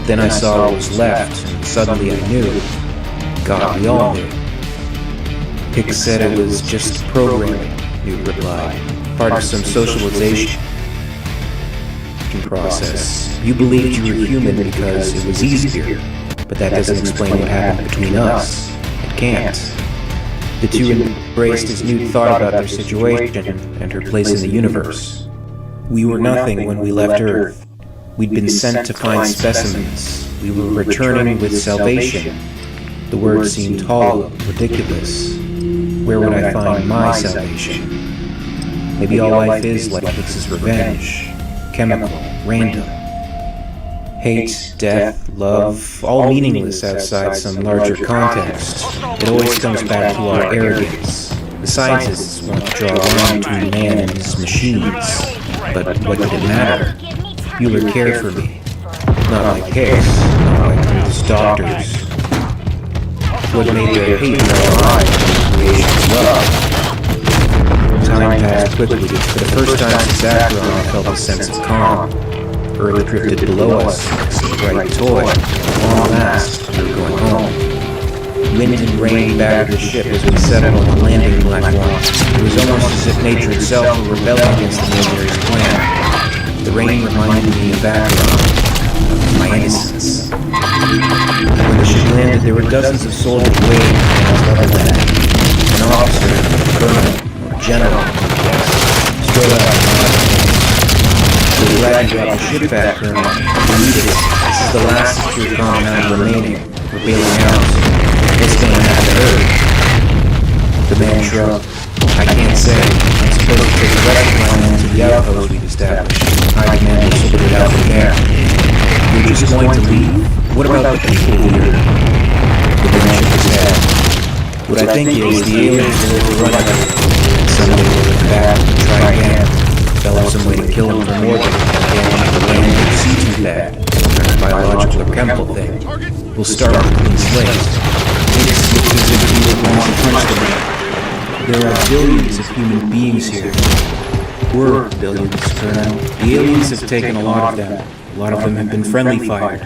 Then I saw what was left, and suddenly I knew. God, we all knew. Hicks said it was just programming, Newt replied. Part of some socialization process. You believed you were human because it was easier, but that doesn't explain what happened between us. It can't. The two embraced as Newt thought about their situation and her place in the universe. We were nothing when we left Earth. We'd been sent to find specimens. We were returning with salvation. The word seemed hollow, ridiculous. Where would I find my salvation? Maybe all life is like Hicks's revenge. Chemical, random. Hate, death, love, all meaningless outside some larger context. It always comes back to our arrogance. The scientists want to draw a line between man and his machines. But what did it matter? Bueller cared for me. Not like Hicks, not like his doctors. What made their hate in our eyes, creation's love. Time passed quickly. For the first time since Acheron, I felt a sense of calm. Earth drifted below us, a bright toy. Long last, we were going home. Wind and rain battered the ship as we settled on the landing platform. It was almost as if nature itself were rebelling against the military's plan. The rain reminded me of Acheron, my innocence. When the ship landed, there were dozens of soldiers waiting for us other than an officer, a colonel, general, straight up. We're glad you got the ship back, Colonel. We need it. This is the last secure compound remaining. We're bailing out. What's going to happen to Earth? The man shrugged. I can't say. I'm supposed to take the rest of my men to the outpost we've established. High command will sort it out from there. We're just going to leave? What about the people here? The man shook his head. What I think is the aliens will overrun everything. Suddenly we'll look back and try again. Develop some way to kill him from orbit. Damage the land with C2 bad. Biological or chemical thing. We'll start with a clean slate. Hicks looks as if he would want to punch the man. There are billions of human beings here. We're billions, Colonel. The aliens have taken a lot of them. A lot of them have been friendly fired.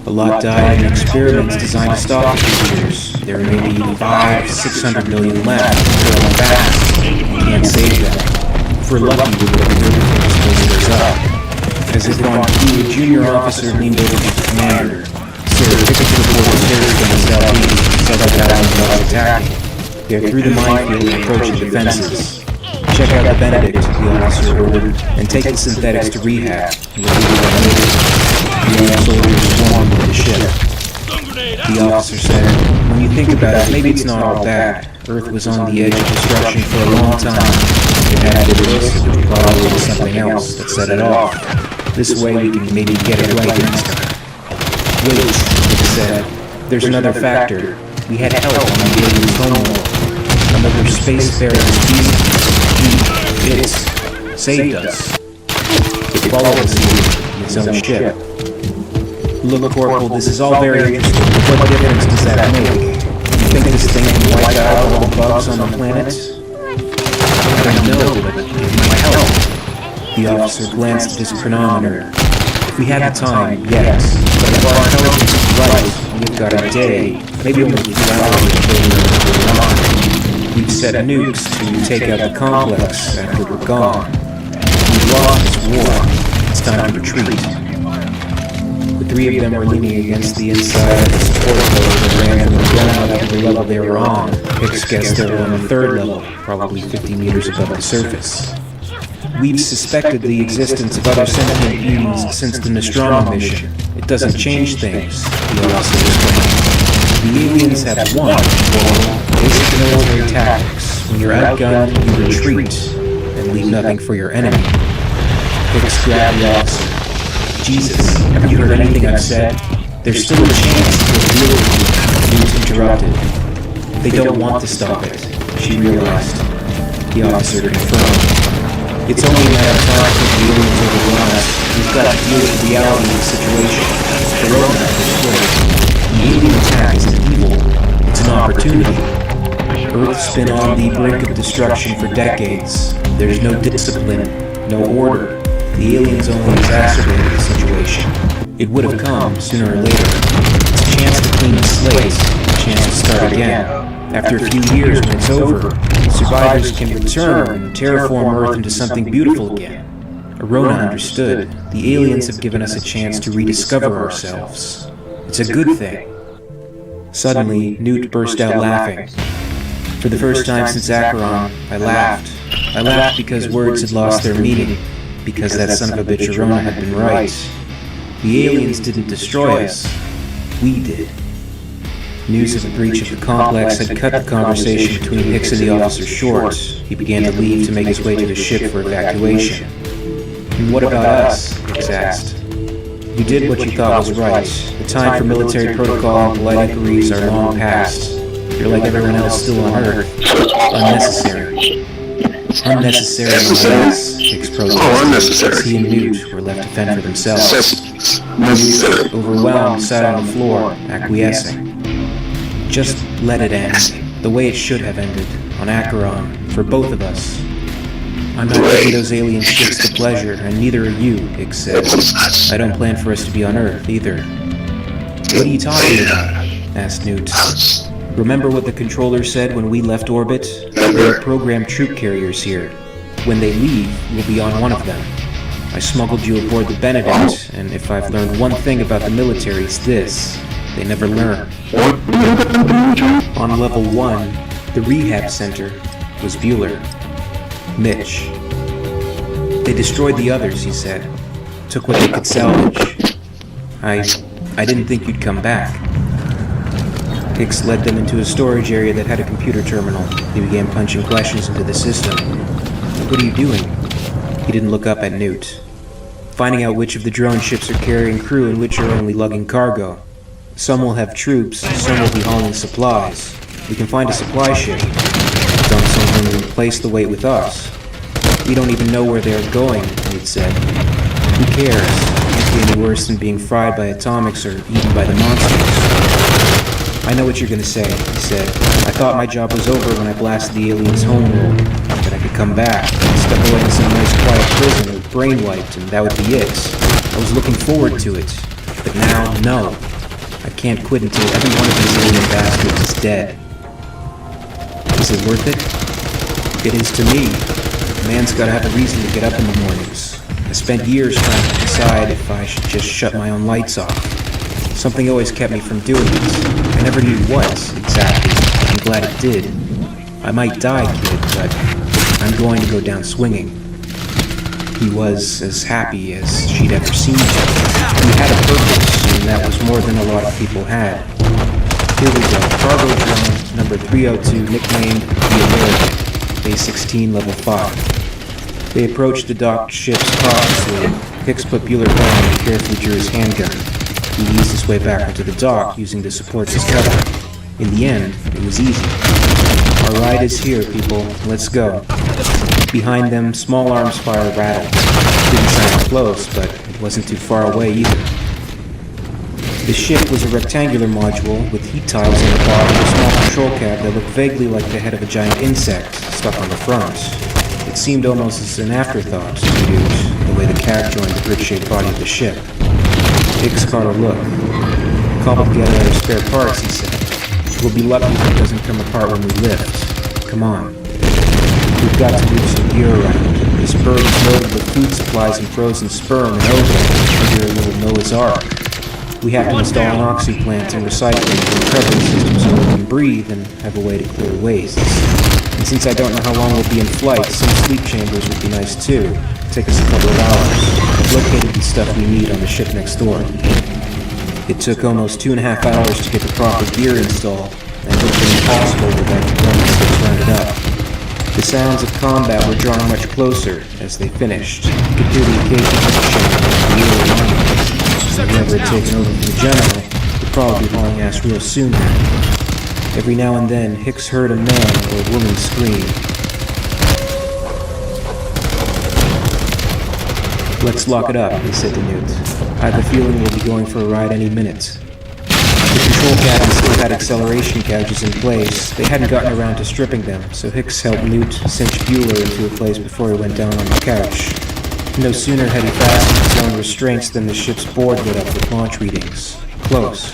A lot died in experiments designed to stop the creatures. There may be 500–600 million left. They're all fast. We can't save them. If we're lucky, we will be able to close up. As if on cue, a junior officer leaned over to the commander. Sir, pick up the report of terrorists from the southeast. Several thousand dogs attacking. They're through the minefield and approaching defenses. Check out the Benedict, the officer ordered, and take the synthetics to rehab. We'll leave them later. The young soldiers swarmed with the ship. The officer said, when you think about it, maybe it's not all bad. Earth was on the edge of destruction for a long time. It had to be this, it probably was something else that set it off. This way we can maybe get it right next time. Wait, it said. There's another factor. We had help on the alien's homeworld. Another spacefaring species. It saved us. It followed us in its own ship. Look, Corporal, this is all very interesting, but what difference does that make? You think this thing can wipe out all the bugs on the planet? I don't know, but it might help. The officer glanced at his chronometer. If we had the time, yes. But if our intelligence is right, we've got a day, maybe only a few hours until we're on. We've set nukes to take out the complex after we're gone. We've lost this war. It's time to retreat. The three of them were leaning against the inside of the support post that ran from the ground up to the level they were on. Hicks guessed they were on the third level, probably 50 meters above the surface. We've suspected the existence of other sentient beings since the Nostromo mission. It doesn't change things, the officer explained. The aliens have won, basic military tactics. When you're outgunned, you retreat, and leave nothing for your enemy. Hicks grabbed the officer. Jesus, have you heard anything I've said? There's still a chance they'll deal with you. Newt interrupted. They don't want to stop it, she realized. The officer confirmed. It's only a matter of time till the aliens overrun us. We've got to deal with the reality of the situation. The roadmap is clear. The alien attack isn't evil, it's an opportunity. Earth's been on the brink of destruction for decades. There's no discipline, no order. The aliens only exacerbated the situation. It would have come sooner or later. It's a chance to clean the slate, a chance to start again. After a few years, when it's over, survivors can return and terraform Earth into something beautiful again. Arona understood. The aliens have given us a chance to rediscover ourselves. It's a good thing. Suddenly, Newt burst out laughing. For the first time since Acheron, I laughed. I laughed because words had lost their meaning, because that son of a bitch Arona had been right. The aliens didn't destroy us. We did. News of the breach of the complex had cut the conversation between Hicks and the officer short. He began to leave to make his way to the ship for evacuation. And what about us? Hicks asked. You did what you thought was right. The time for military protocol and polite inquiries are long past. You're like everyone else still on Earth. Unnecessary. Unnecessary nonetheless, Hicks protested. Unnecessary. He and Newt were left to fend for themselves. Necessary. Overwhelmed, sat on the floor, acquiescing. Just let it end, the way it should have ended, on Acheron, for both of us. I'm not giving those alien ships the pleasure, and neither are you, Hicks said. I don't plan for us to be on Earth, either. What are you talking about? Asked Newt. Remember what the controller said when we left orbit? There are programmed troop carriers here. When they leave, we'll be on one of them. I smuggled you aboard the Benedict, and if I've learned one thing about the military, it's this. They never learn. On level 1, the rehab center, was Bueller. Mitch. They destroyed the others, he said. Took what they could salvage. I didn't think you'd come back. Hicks led them into a storage area that had a computer terminal. He began punching questions into the system. What are you doing? He didn't look up at Newt. Finding out which of the drone ships are carrying crew and which are only lugging cargo. Some will have troops, some will be hauling supplies. We can find a supply ship. Dump someone and replace the weight with us. We don't even know where they're going, Newt said. Who cares? It can't be any worse than being fried by atomics or eaten by the monsters. I know what you're gonna say, he said. I thought my job was over when I blasted the aliens' homeworld. That I could come back, step away in some nice quiet prison or brain wiped, and that would be it. I was looking forward to it. But now, no. I can't quit until every one of these alien bastards is dead. Is it worth it? It is to me. A man's gotta have a reason to get up in the mornings. I spent years trying to decide if I should just shut my own lights off. Something always kept me from doing it. I never knew what, exactly. I'm glad it did. I might die, kid, but I'm going to go down swinging. He was as happy as she'd ever seen him. He had a purpose, and that was more than a lot of people had. Here we go. Cargo drone number 302, nicknamed the American, Base 16, level 5. They approached the docked ships cautiously. Hicks put Bueller down and carefully drew his handgun. He eased his way back onto the dock, using the supports as cover. In the end, it was easy. Our ride is here, people. Let's go. Behind them, small arms fire rattled. Didn't sound close, but it wasn't too far away either. The ship was a rectangular module with heat tiles on the bottom and a small control cab that looked vaguely like the head of a giant insect stuck on the front. It seemed almost as an afterthought to Newt, the way the cab joined the brick-shaped body of the ship. Hicks caught a look. Cobbled together our spare parts, he said. We'll be lucky if it doesn't come apart when we lift. Come on. We've got to move some gear around. This bird is loaded with food supplies and frozen sperm and ozone under a little Noah's Ark. We have to install an oxy plant and recycling and recovery system so we can breathe and have a way to clear wastes. And since I don't know how long we'll be in flight, some sleep chambers would be nice too. Take us a couple of hours. I've located the stuff we need on the ship next door. It took almost 2.5 hours to get the proper gear installed, and it would have been impossible without the drone sticks rounded up. The sounds of combat were drawing much closer as they finished. You could hear the occasional chamber of the alien army. Whoever had taken over from the general would probably be hauling ass real soon now. Every now and then, Hicks heard a man or a woman scream. Let's lock it up, he said to Newt. I have a feeling we'll be going for a ride any minute. The control cabin still had acceleration gouges in place. They hadn't gotten around to stripping them, so Hicks helped Newt cinch Bueller into a place before he went down on the couch. No sooner had he fastened his own restraints than the ship's board lit up with launch readings. Close.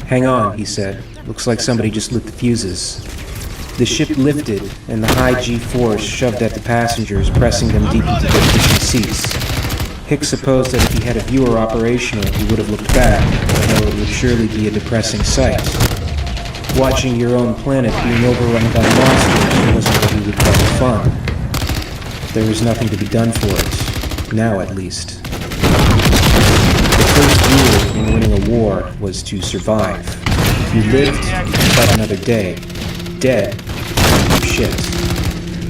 "Hang on," he said. "Looks like somebody just lit the fuses." The ship lifted, and the high G-force shoved at the passengers, pressing them deep into their cushioned seats. Hicks supposed that if he had a viewer operational, he would have looked back, although it would surely be a depressing sight. Watching your own planet being overrun by monsters wasn't what he would call fun. There was nothing to be done for it, now at least. The first rule in winning a war was to survive. You lived, you could fight another day. Dead, you shit.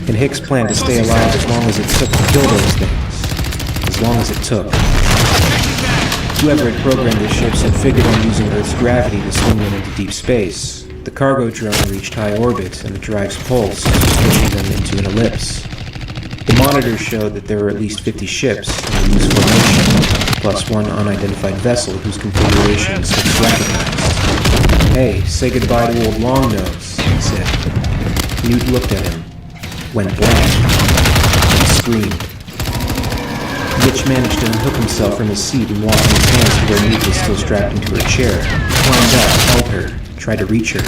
And Hicks planned to stay alive as long as it took to kill those things. As long as it took. Whoever had programmed the ships had figured on using Earth's gravity to swing them into deep space. The cargo drone reached high orbit, and the drive's pulse, pushing them into an ellipse. The monitors showed that there were at least 50 ships in loose formation, plus one unidentified vessel whose configuration Hicks recognized. "Hey, say goodbye to old Longnose," he said. Newt looked at him, went blank, and screamed. Mitch managed to unhook himself from his seat and walked his hands to where Newt was still strapped into her chair. Climbed up, held her, tried to reach her.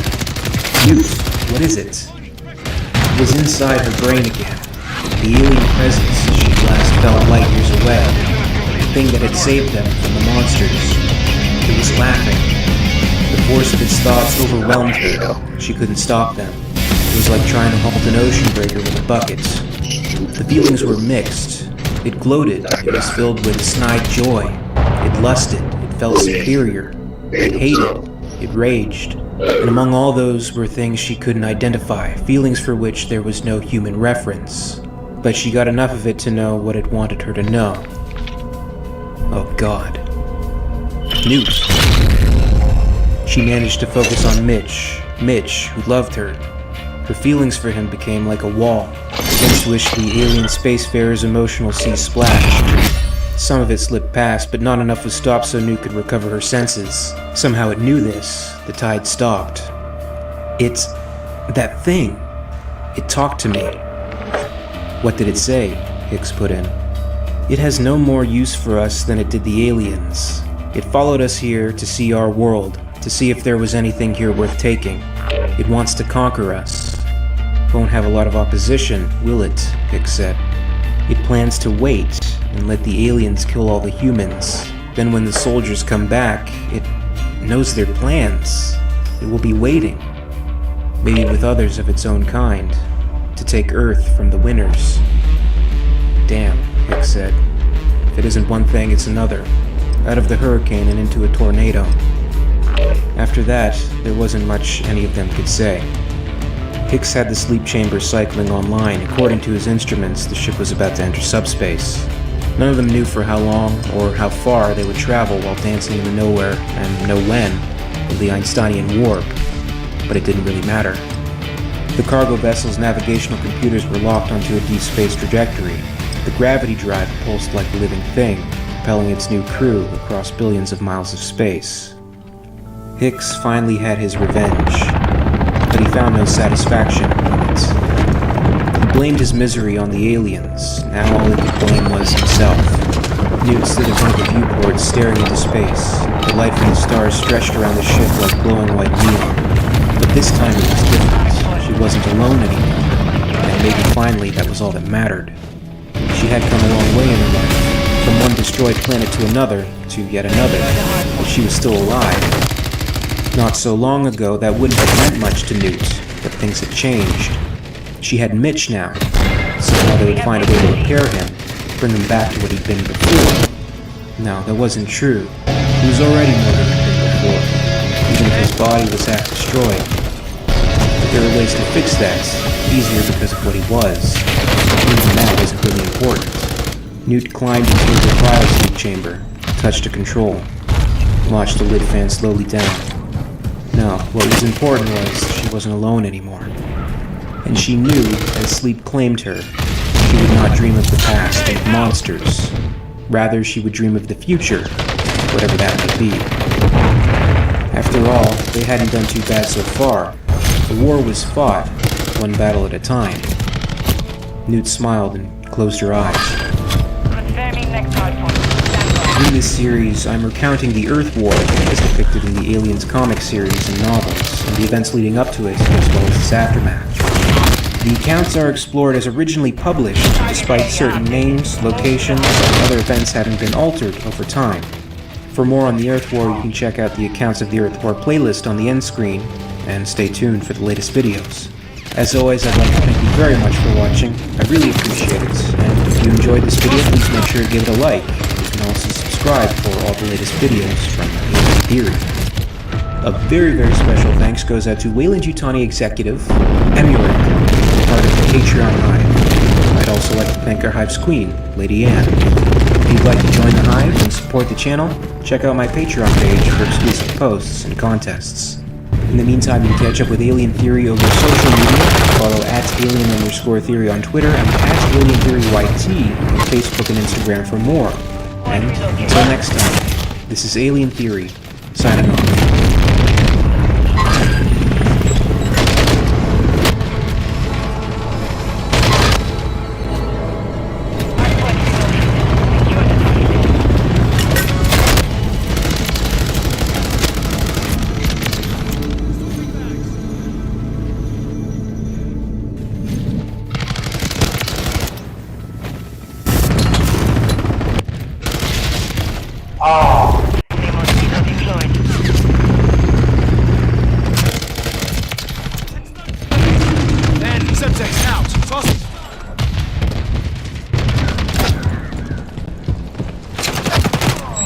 "Newt, what is it?" It was inside her brain again. The alien presence she last felt light years away. The thing that had saved them from the monsters. It was laughing. The force of its thoughts overwhelmed her. She couldn't stop them. It was like trying to halt an ocean breaker with a bucket. The feelings were mixed. It gloated. It was filled with snide joy. It lusted. It felt superior. It hated. It raged. And among all those were things she couldn't identify, feelings for which there was no human reference. But she got enough of it to know what it wanted her to know. Oh God. Newt. She managed to focus on Mitch, who loved her. Her feelings for him became like a wall, against which the alien spacefarer's emotional sea splashed. Some of it slipped past, but not enough was stopped so Newt could recover her senses. Somehow it knew this. The tide stopped. "It's that thing. It talked to me." "What did it say?" Hicks put in. "It has no more use for us than it did the aliens. It followed us here to see our world, to see if there was anything here worth taking. It wants to conquer us. Won't have a lot of opposition, will it?" Hicks said. "It plans to wait and let the aliens kill all the humans. Then when the soldiers come back, it knows their plans. It will be waiting, maybe with others of its own kind, to take Earth from the winners." "Damn," Hicks said. "If it isn't one thing, it's another. Out of the hurricane and into a tornado." After that, there wasn't much any of them could say. Hicks had the sleep chamber cycling online. According to his instruments, the ship was about to enter subspace. None of them knew for how long or how far they would travel while dancing in the nowhere and know when of the Einsteinian warp, but it didn't really matter. The cargo vessel's navigational computers were locked onto a deep space trajectory. The gravity drive pulsed like a living thing, propelling its new crew across billions of miles of space. Hicks finally had his revenge, but he found no satisfaction in it. He blamed his misery on the aliens. Now all he could blame was himself. Newt stood in front of the viewport, staring into space. The light from the stars stretched around the ship like glowing white neon. But this time it was different. She wasn't alone anymore. And maybe finally that was all that mattered. She had come a long way in her life, from one destroyed planet to another, to yet another, but she was still alive. Not so long ago, that wouldn't have meant much to Newt, but things had changed. She had Mitch now, so now they would find a way to repair him, bring him back to what he'd been before. No, that wasn't true. He was already more than he'd been before, even if his body was half destroyed. But there were ways to fix that, easier because of what he was. Even that wasn't really important. Newt climbed into the cryosleep chamber, touched a control, watched the lid fan slowly down. No, what was important was she wasn't alone anymore. And she knew, as sleep claimed her, she would not dream of the past and of monsters. Rather, she would dream of the future, whatever that might be. After all, they hadn't done too bad so far. The war was fought, one battle at a time. Newt smiled and closed her eyes. In this series, I'm recounting the Earth War as depicted in the Aliens comic series and novels, and the events leading up to it, as well as its aftermath. The accounts are explored as originally published, despite certain names, locations, and other events having been altered over time. For more on the Earth War, you can check out the Accounts of the Earth War playlist on the end screen, and stay tuned for the latest videos. As always, I'd like to thank you very much for watching. I really appreciate it, and if you enjoyed this video, please make sure to give it a like. You can also subscribe for all the latest videos from Alien Theory. A very, very special thanks goes out to Weyland-Yutani Executive, Emulate, part of the Patreon Hive. I'd also like to thank our Hive's queen, Lady Anne. If you'd like to join the Hive and support the channel, check out my Patreon page for exclusive posts and contests. In the meantime, you can catch up with Alien Theory over social media. Follow @alien_theory on Twitter and @alientheoryyt on Facebook and Instagram for more. And until next time, this is Alien Theory, signing off.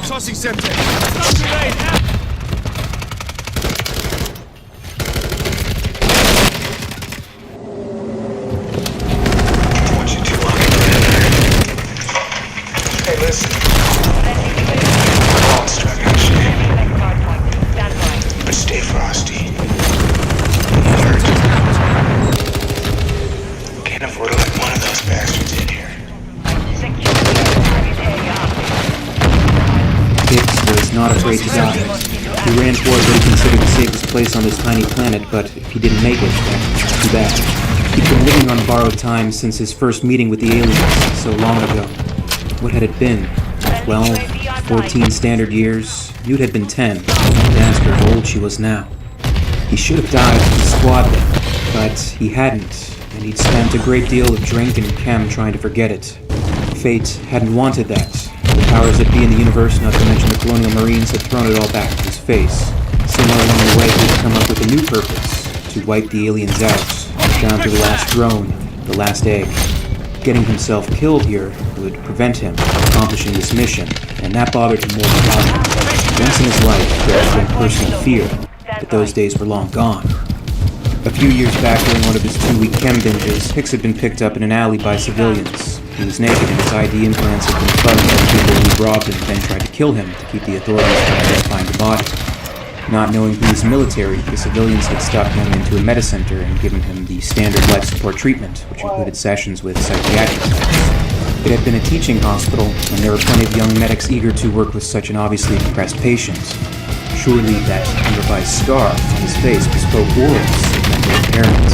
Tossing septic. Stop grenade out. Hey, listen. All struck out shit. But stay frosty. Can't afford to let one of those bastards in here. Hicks was not afraid to die. He ran toward what he considered the safest place on this tiny planet, but if he didn't make it, then too bad. He'd been living on borrowed time since his first meeting with the aliens so long ago. What had it been? 12, 14 standard years? You'd had been 10. Don't ask her how old she was now. He should have died with the squad then, but he hadn't, and he'd spent a great deal of drink and chem trying to forget it. Fate hadn't wanted that. The powers that be in the universe, not to mention the colonial marines, had thrown it all back to his face. Somewhere along the way, he'd come up with a new purpose, to wipe the aliens out, down to the last drone, the last egg. Getting himself killed here would prevent him from accomplishing this mission, and that bothered him more than others. Once in his life, there had been personal fear, but those days were long gone. A few years back, during one of his 2-week chem binges, Hicks had been picked up in an alley by civilians. He was naked and his ID implants had been plugged by the people who robbed him and then tried to kill him to keep the authorities from identifying the body. Not knowing he was military, the civilians had stuck him into a medicenter and given him the standard life support treatment, which included sessions with psychiatrists. It had been a teaching hospital, and there were plenty of young medics eager to work with such an obviously depressed patient. Surely that unrevised scar on his face bespoke worlds of mental impairment.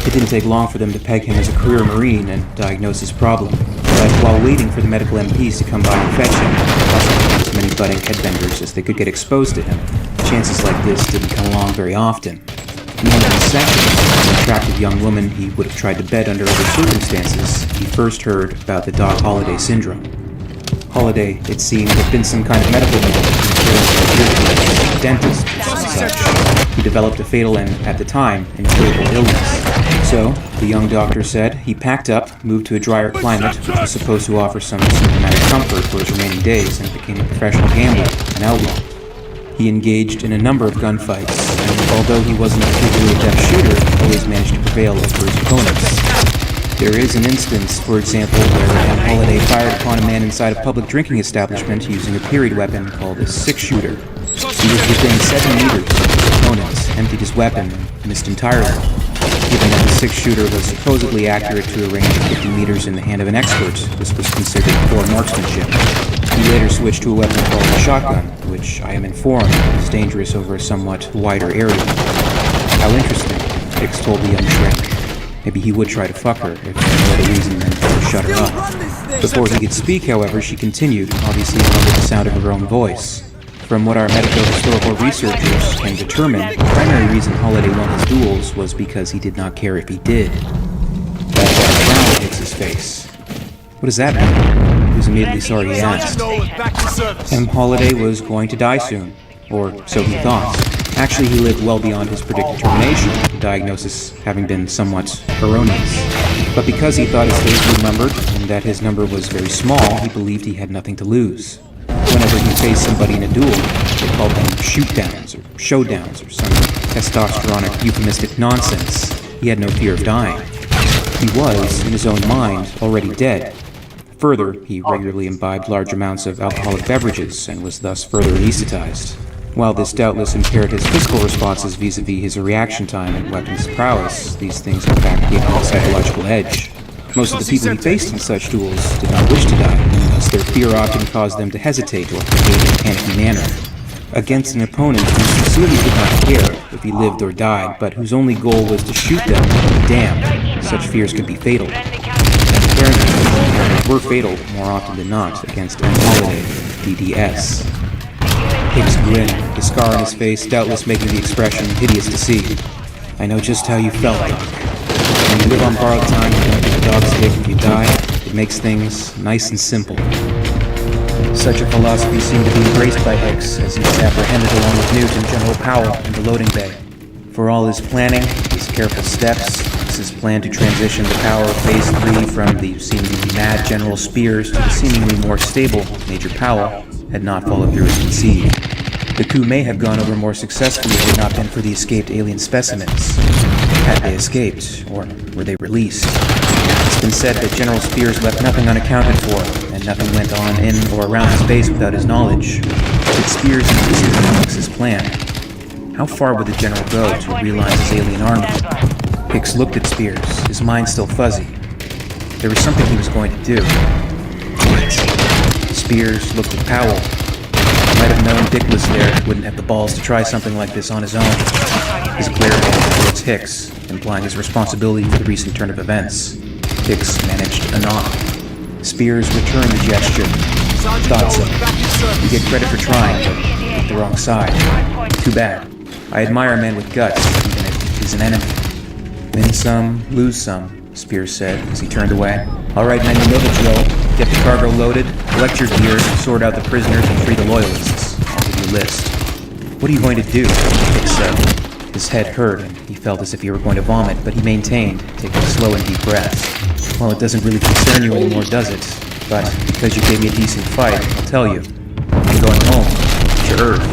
It didn't take long for them to peg him as a career Marine and diagnose his problem. But while waiting for the medical MPs to come by and fetch him, plus as many budding headbenders as they could get exposed to him, chances like this didn't come along very often. In one of his sessions, an attractive young woman he would have tried to bed under other circumstances, he first heard about the Doc Holliday syndrome. Holliday, it seemed, had been some kind of medical dentist or such. He developed a fatal and, at the time, incurable illness. So, the young doctor said, he packed up, moved to a drier climate, which was supposed to offer some symptomatic comfort for his remaining days, and became a professional gambler, an outlaw. He engaged in a number of gunfights, and although he wasn't a particularly adept shooter, he always managed to prevail over his opponents. There is an instance, for example, where M. Holliday fired upon a man inside a public drinking establishment using a period weapon called a six-shooter. He was within 7 meters of his opponent, emptied his weapon, and missed entirely. Given that the six-shooter was supposedly accurate to a range of 50 meters in the hand of an expert, this was considered poor marksmanship. He later switched to a weapon called a shotgun, which I am informed is dangerous over a somewhat wider area. How interesting, Hicks told the young shrimp. Maybe he would try to fuck her, if for no other reason than for shut her up. Before he could speak, however, she continued, obviously in love with the sound of her own voice. From what our medical historical researchers can determine, the primary reason Holiday won his duels was because he did not care if he did. That frown hits his face. What does that mean? He was immediately sorry he asked. Holiday was going to die soon, or so he thought. Actually, he lived well beyond his predicted termination, the diagnosis having been somewhat erroneous. But because he thought his days were numbered, and that his number was very small, he believed he had nothing to lose. Whenever he faced somebody in a duel, they called them shoot-downs or showdowns or some testosteronic euphemistic nonsense. He had no fear of dying. He was, in his own mind, already dead. Further, he regularly imbibed large amounts of alcoholic beverages and was thus further anesthetized. While this doubtless impaired his physical responses vis-a-vis his reaction time and weapons prowess, these things in fact gave him a psychological edge. Most of the people he faced in such duels did not wish to die, and thus their fear often caused them to hesitate or behave in a panicky manner. Against an opponent who sincerely did not care if he lived or died, but whose only goal was to shoot them, damned, such fears could be fatal. Apparently, were fatal more often than not against Holiday, DDS. Hicks grinned, the scar on his face doubtless making the expression hideous to see. I know just how you felt, Doc. When you live on borrowed time, you don't get a dog's dick if you die. It makes things nice and simple. Such a philosophy seemed to be embraced by Hicks as he was apprehended along with Newt and General Powell in the loading bay. For all his planning, his careful steps, his plan to transition the power of Phase 3 from the seemingly mad General Spears to the seemingly more stable Major Powell had not followed through as conceived. The coup may have gone over more successfully if it had not been for the escaped alien specimens. Had they escaped, or were they released? It's been said that General Spears left nothing unaccounted for, and nothing went on in or around his base without his knowledge. Did Spears insist his plan? How far would the General go to realign his alien army? Hicks looked at Spears, his mind still fuzzy. There was something he was going to do. What? Spears looked at Powell. He might have known Dick was there, wouldn't have the balls to try something like this on his own. His glare pointed towards Hicks, implying his responsibility for the recent turn of events. Hicks managed a nod. Spears returned the gesture. Thought so. You get credit for trying, but with the wrong side. Too bad. I admire a man with guts, even if he's an enemy. Win some, lose some, Spears said as he turned away. All right, men, you know the drill. Get the cargo loaded, collect your gear, sort out the prisoners, and free the loyalists. I'll give you a list. What are you going to do? Hicks said. His head hurt, and he felt as if he were going to vomit, but he maintained, taking slow and deep breaths. Well, it doesn't really concern you anymore, does it? But because you gave me a decent fight, I'll tell you. I'm going home, to Earth.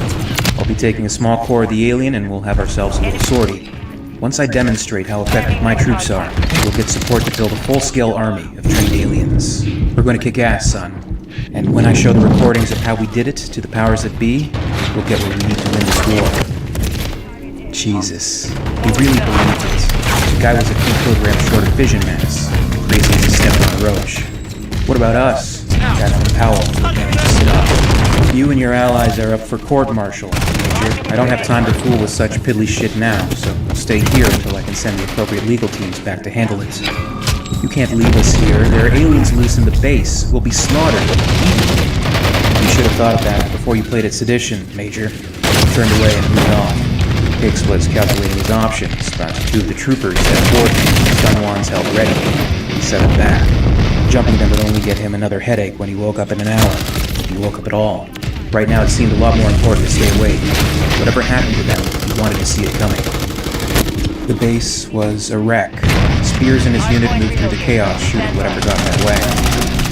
I'll be taking a small core of the alien, and we'll have ourselves a little sortie. Once I demonstrate how effective my troops are, we'll get support to build a full-scale army of trained aliens. We're going to kick ass, son. And when I show the recordings of how we did it to the powers that be, we'll get what we need to win this war. Jesus. He really believed it. The guy was a few kilograms short of fission mass. Crazy as a step on a roach. What about us? Captain Powell managed to sit up. You and your allies are up for court-martial, Major. I don't have time to fool with such piddly shit now, so we'll stay here until I can send the appropriate legal teams back to handle it. You can't leave us here. There are aliens loose in the base. We'll be slaughtered. You should have thought of that before you played at Sedition, Major. He turned away and moved on. Hicks was calculating his options, but two of the troopers had aboard him, stun wands held ready. He set it back. Jumping them would only get him another headache when he woke up in an hour, if he woke up at all. Right now it seemed a lot more important to stay awake. Whatever happened to them, he wanted to see it coming. The base was a wreck. Spears and his unit moved through the chaos, shooting whatever got in their way.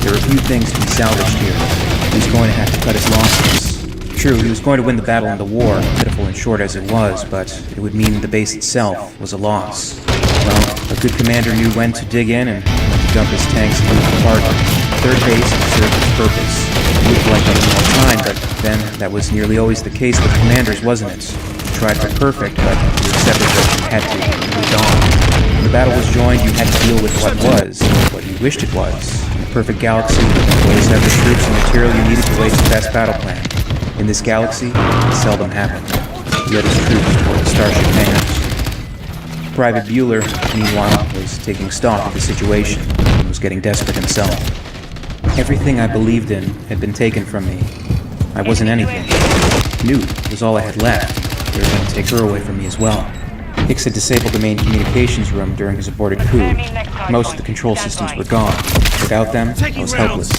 There were a few things to be salvaged here. He was going to have to cut his losses. True, he was going to win the battle in the war, pitiful and short as it was, but it would mean the base itself was a loss. Well, a good commander knew when to dig in and when to dump his tanks and move apart. Third base served its purpose. It looked like getting more time, but then that was nearly always the case with commanders, wasn't it? You tried for perfect, but you accepted what you had to and moved on. When the battle was joined, you had to deal with what was, what you wished it was. In a perfect galaxy, you always have the troops and material you needed to wage the best battle plan. In this galaxy, it seldom happened. He led his troops toward the starship hangars. Private Bueller, meanwhile, was taking stock of the situation and was getting desperate himself. Everything I believed in had been taken from me. I wasn't anything. Newt was all I had left. They were going to take her away from me as well. Hicks had disabled the main communications room during his aborted coup. Most of the control systems were gone. Without them, I was helpless.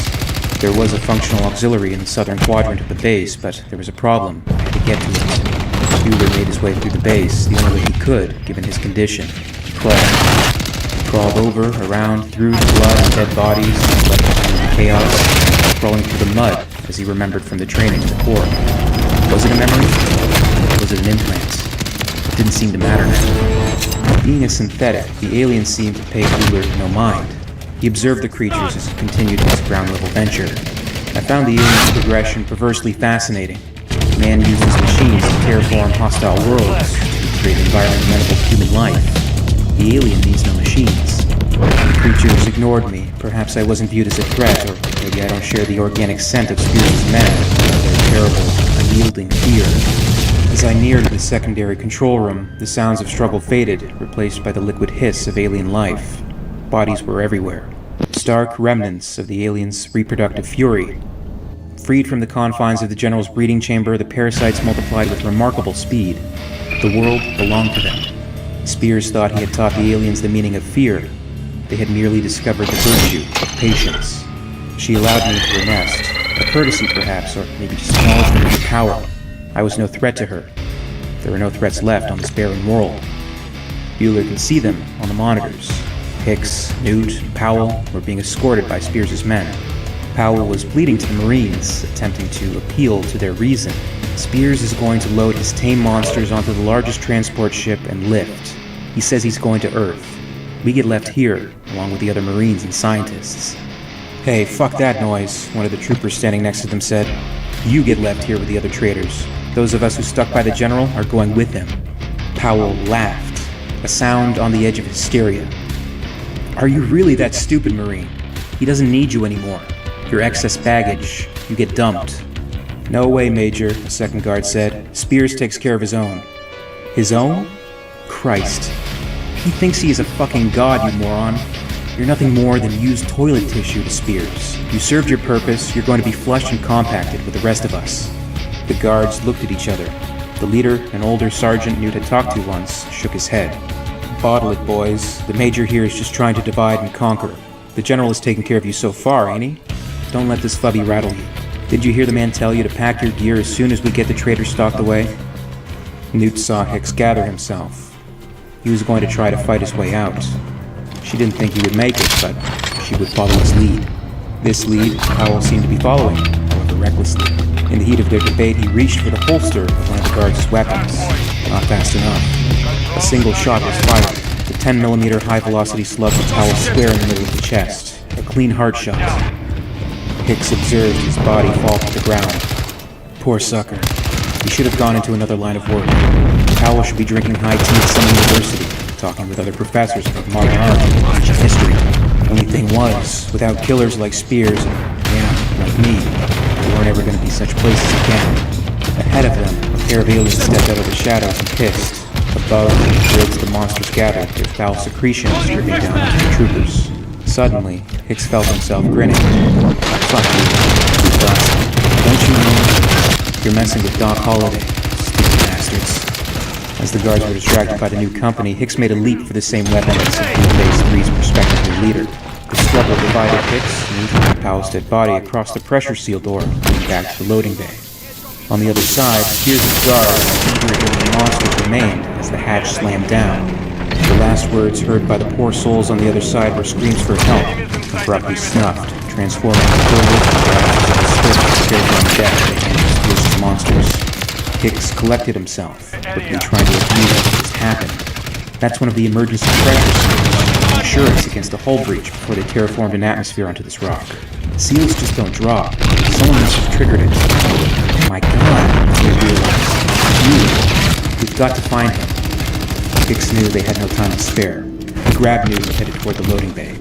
There was a functional auxiliary in the southern quadrant of the base, but there was a problem. I had to get to it. Bueller made his way through the base, the only way he could, given his condition. He crawled over, around, through the blood and dead bodies, and left behind the chaos, crawling through the mud, as he remembered from the training to the Corps. Was it a memory? Or was it an implant? It didn't seem to matter now. Being a synthetic, the alien seemed to pay Bueller no mind. He observed the creatures as he continued his ground-level venture. I found the alien's progression perversely fascinating. Man uses machines to terraform hostile worlds to create an environment amenable to human life. The alien needs no machines. The creatures ignored me. Perhaps I wasn't viewed as a threat, or maybe I don't share the organic scent of Spears' men, or their terrible, unyielding fear. As I neared the secondary control room, the sounds of struggle faded, replaced by the liquid hiss of alien life. Bodies were everywhere. Stark remnants of the aliens' reproductive fury. Freed from the confines of the General's breeding chamber, the parasites multiplied with remarkable speed. The world belonged to them. Spears thought he had taught the aliens the meaning of fear. They had merely discovered the virtue of patience. She allowed me into her nest. A courtesy, perhaps, or maybe just acknowledgement of her power. I was no threat to her. There were no threats left on this barren world. Bueller could see them on the monitors. Hicks, Newt, and Powell were being escorted by Spears' men. Powell was pleading to the Marines, attempting to appeal to their reason. Spears is going to load his tame monsters onto the largest transport ship and lift. He says he's going to Earth. We get left here, along with the other Marines and scientists. "Hey, fuck that noise," one of the troopers standing next to them said. "You get left here with the other traitors. Those of us who stuck by the General are going with him." Powell laughed, a sound on the edge of hysteria. "Are you really that stupid, Marine? He doesn't need you anymore. You're excess baggage. You get dumped." "No way, Major," a second guard said. "Spears takes care of his own." His own? Christ. He thinks he is a fucking god, you moron. You're nothing more than used toilet tissue to Spears. You served your purpose. You're going to be flushed and compacted with the rest of us. The guards looked at each other. The leader, an older sergeant Newt had talked to once, shook his head. "Bottle it, boys. The Major here is just trying to divide and conquer. The General has taken care of you so far, ain't he? Don't let this fubby rattle you. Did you hear the man tell you to pack your gear as soon as we get the traitors stocked away?" Newt saw Hicks gather himself. He was going to try to fight his way out. She didn't think he would make it, but she would follow his lead. This lead, Powell seemed to be following, however recklessly. In the heat of their debate, he reached for the holster of one of the guards' weapons. Not fast enough. A single shot was fired. The 10mm high-velocity slug hit Powell square in the middle of the chest. A clean heart shot. Hicks observed his body fall to the ground. Poor sucker. He should have gone into another line of work. Powell should be drinking high tea at some university, talking with other professors about modern art and ancient history. Only thing was, without killers like Spears and, like me, there weren't ever going to be such places again. Ahead of them, a pair of aliens stepped out of the shadows and hissed. Above, in the grids the monsters gathered, their foul secretions dripping down onto the troopers. Suddenly, Hicks felt himself grinning. "Fuck you, he thought. Don't you know? You're messing with Doc Holliday, stupid bastards." As the guards were distracted by the new company, Hicks made a leap for the same weapon as Base 3's prospective new leader. The struggle divided Hicks, and Powell's dead body across the pressure seal door, leading back to the loading bay. On the other side, tiers of guards, eager monsters remained as the hatch slammed down. The last words heard by the poor souls on the other side were screams for help, abruptly snuffed, transforming the forward into a swift, terrifying death at the hands of Spears' monsters. Hicks collected himself, quickly trying to refute what just happened. That's one of the emergency pressure seals, insurance against a hull breach before they terraformed an atmosphere onto this rock. Seals just don't drop. Someone must have triggered it. My God, he realized. We've got to find him. Hicks knew they had no time to spare. He grabbed Newt and headed toward the loading bay.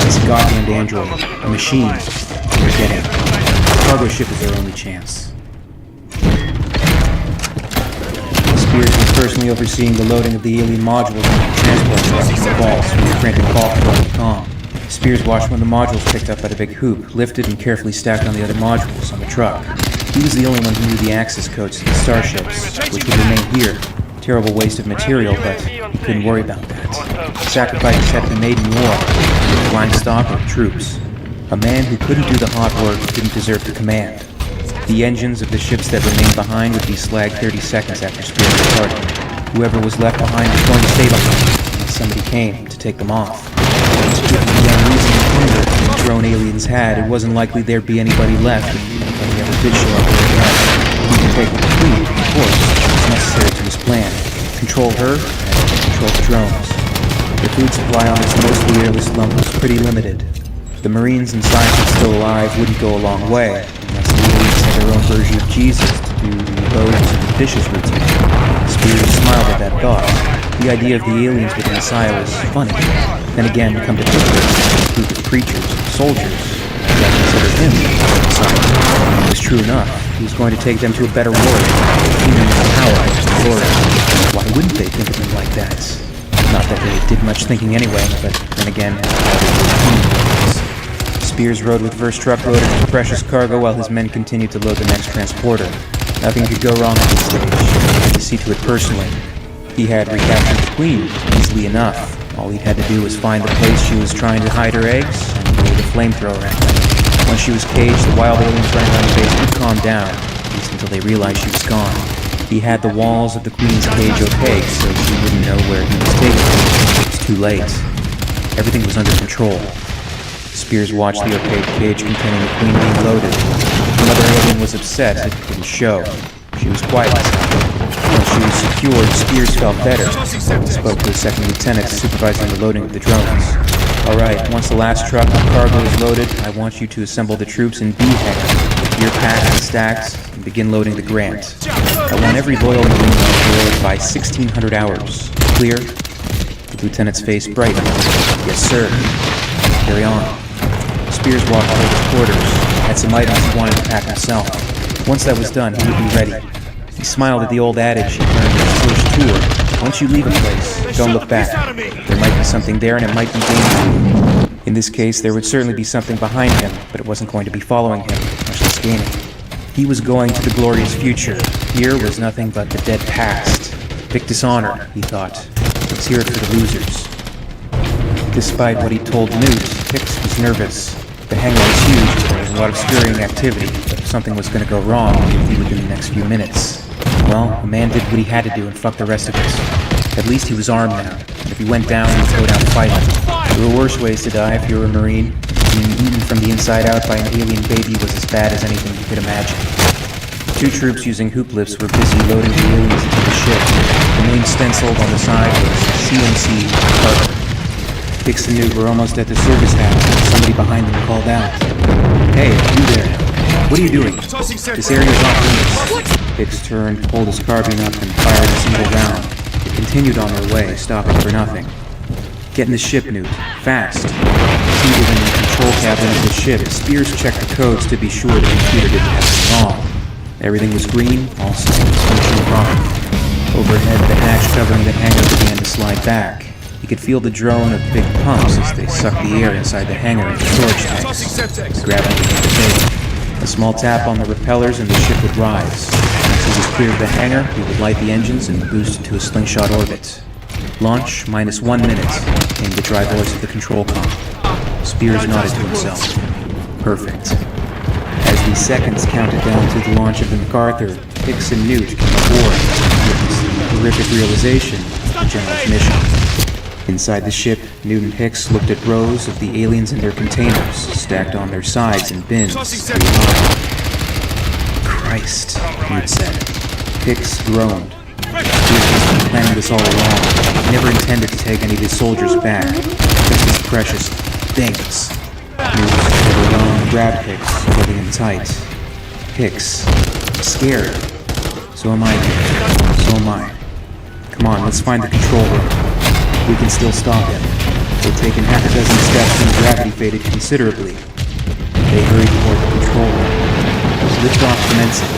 This goddamned android, a machine. Forget it. The cargo ship is their only chance. Spears was personally overseeing the loading of the alien modules into the transport trucks and the vaults from the frantic call control to comm. Spears watched when the modules picked up by the big hoop, lifted and carefully stacked on the other modules on the truck. He was the only one who knew the access codes to the starships, which would remain here. Terrible waste of material, but he couldn't worry about that. Sacrifices had to be made in war, with flying stock or troops. A man who couldn't do the hard work didn't deserve the command. The engines of the ships that remained behind would be slagged 30 seconds after Spears departed. Whoever was left behind was going to stay behind, unless somebody came to take them off. Given the unreasoning hunger the drone aliens had, it wasn't likely there'd be anybody left if any ever did show up with a gun. He could take the Queen, of course, which was necessary to his plan. Control her, and control the drones. The food supply on this mostly airless lump was pretty limited. The Marines and scientists still alive wouldn't go a long way, unless the aliens had their own version of Jesus to do the boats and dishes routine. Spears smiled at that thought. The idea of the aliens with the Messiah was funny. Then again, come to think of it, a group of creatures, soldiers, that considered him the Messiah. It was true enough. He was going to take them to a better world, a kingdom of power and glory. Why wouldn't they think of him like that? Not that they did much thinking anyway, but then again, Spears rode with first truckload of his precious cargo while his men continued to load the next transporter. Nothing could go wrong at this stage. He had to see to it personally. He had recaptured the Queen easily enough. All he'd had to do was find the place she was trying to hide her eggs and wave a flamethrower at them. Once she was caged, the wild aliens running around the base would calm down, at least until they realized she was gone. He had the walls of the Queen's cage opaque, so she wouldn't know where he was taking her. It was too late. Everything was under control. Spears watched the opaque cage containing the Queen being loaded. Another alien was upset, it didn't show. She was quiet. Once she was secured, Spears felt better. He spoke to his second lieutenant supervising the loading of the drones. Alright, once the last truck of cargo is loaded, I want you to assemble the troops in B hangar. Gear packed and stacked, and begin loading the Grant. I want every loyal Marine on board by 1600 hours. Clear? The lieutenant's face brightened. Yes, sir. Carry on. Spears walked toward his quarters, had some items he wanted to pack himself. Once that was done, he would be ready. He smiled at the old adage he learned in his first tour. Once you leave a place, don't look back. There might be something there and it might be dangerous. In this case, there would certainly be something behind him, but it wasn't going to be following him, much less gaining. He was going to the glorious future. Here was nothing but the dead past. Pick dishonor, he thought. Let's hear it for the losers. Despite what he told Newt, Hicks was nervous. The hangar was huge, there was a lot of scurrying activity, but if something was going to go wrong, it would be within the next few minutes. Well, the man did what he had to do and fucked the rest of us. At least he was armed now, and if he went down, he would go down fighting. There were worse ways to die if you were a Marine. Being eaten from the inside out by an alien baby was as bad as anything you could imagine. Two troops using hoop lifts were busy loading the aliens into the ship. The name stenciled on the side was CMC Carter. Hicks and Newt were almost at the service hatch when somebody behind them called out. Hey, you there. What are you doing? This area's off limits. Hicks turned, pulled his carbine up, and fired a single round. They continued on their way, stopping for nothing. Get in the ship, Newt. Fast. Seated in the control cabin of the ship, Spears checked the codes to be sure the computer didn't have anything wrong. Everything was green, all systems functioning properly. Overhead, the hatch covering the hangar began to slide back. He could feel the drone of big pumps as they sucked the air inside the hangar into storage tanks. Gravity began to fade. A small tap on the propellers and the ship would rise. Once he was clear of the hangar, he would light the engines and boost into a slingshot orbit. Launch minus 1 minute, came the dry voice of the control comm. Spears nodded to himself. Perfect. As the seconds counted down to the launch of the MacArthur, Hicks and Newt came aboard and witnessed the horrific realization of the general's mission. Inside the ship, Newt and Hicks looked at rows of the aliens in their containers, stacked on their sides in bins. Christ, Newt said. Hicks groaned. Spears has been planning this all along. He never intended to take any of his soldiers back. Just his precious things. Newt stood alone and grabbed Hicks, holding him tight. Hicks, scared. So am I, Newt. So am I. Come on, let's find the control room. We can still stop him. They'd taken half a dozen steps when gravity faded considerably. They hurried toward the control room. Liftoff commencing.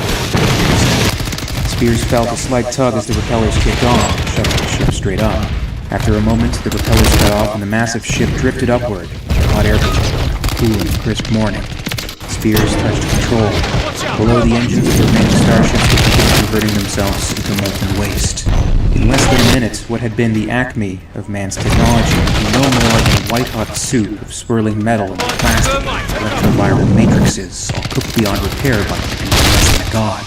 Spears felt a slight tug as the propellers kicked on, shoving the ship straight up. After a moment, the propellers cut off and the massive ship drifted upward, hot air balloon on a cool and crisp morning. Spears touched control. Below, the engines of the remaining starships would begin converting themselves into molten waste. In less than a minute, what had been the acme of man's technology would be no more than a white-hot soup of swirling metal and plastic, electroviral matrices, all cooked beyond repair by nothing less than a god.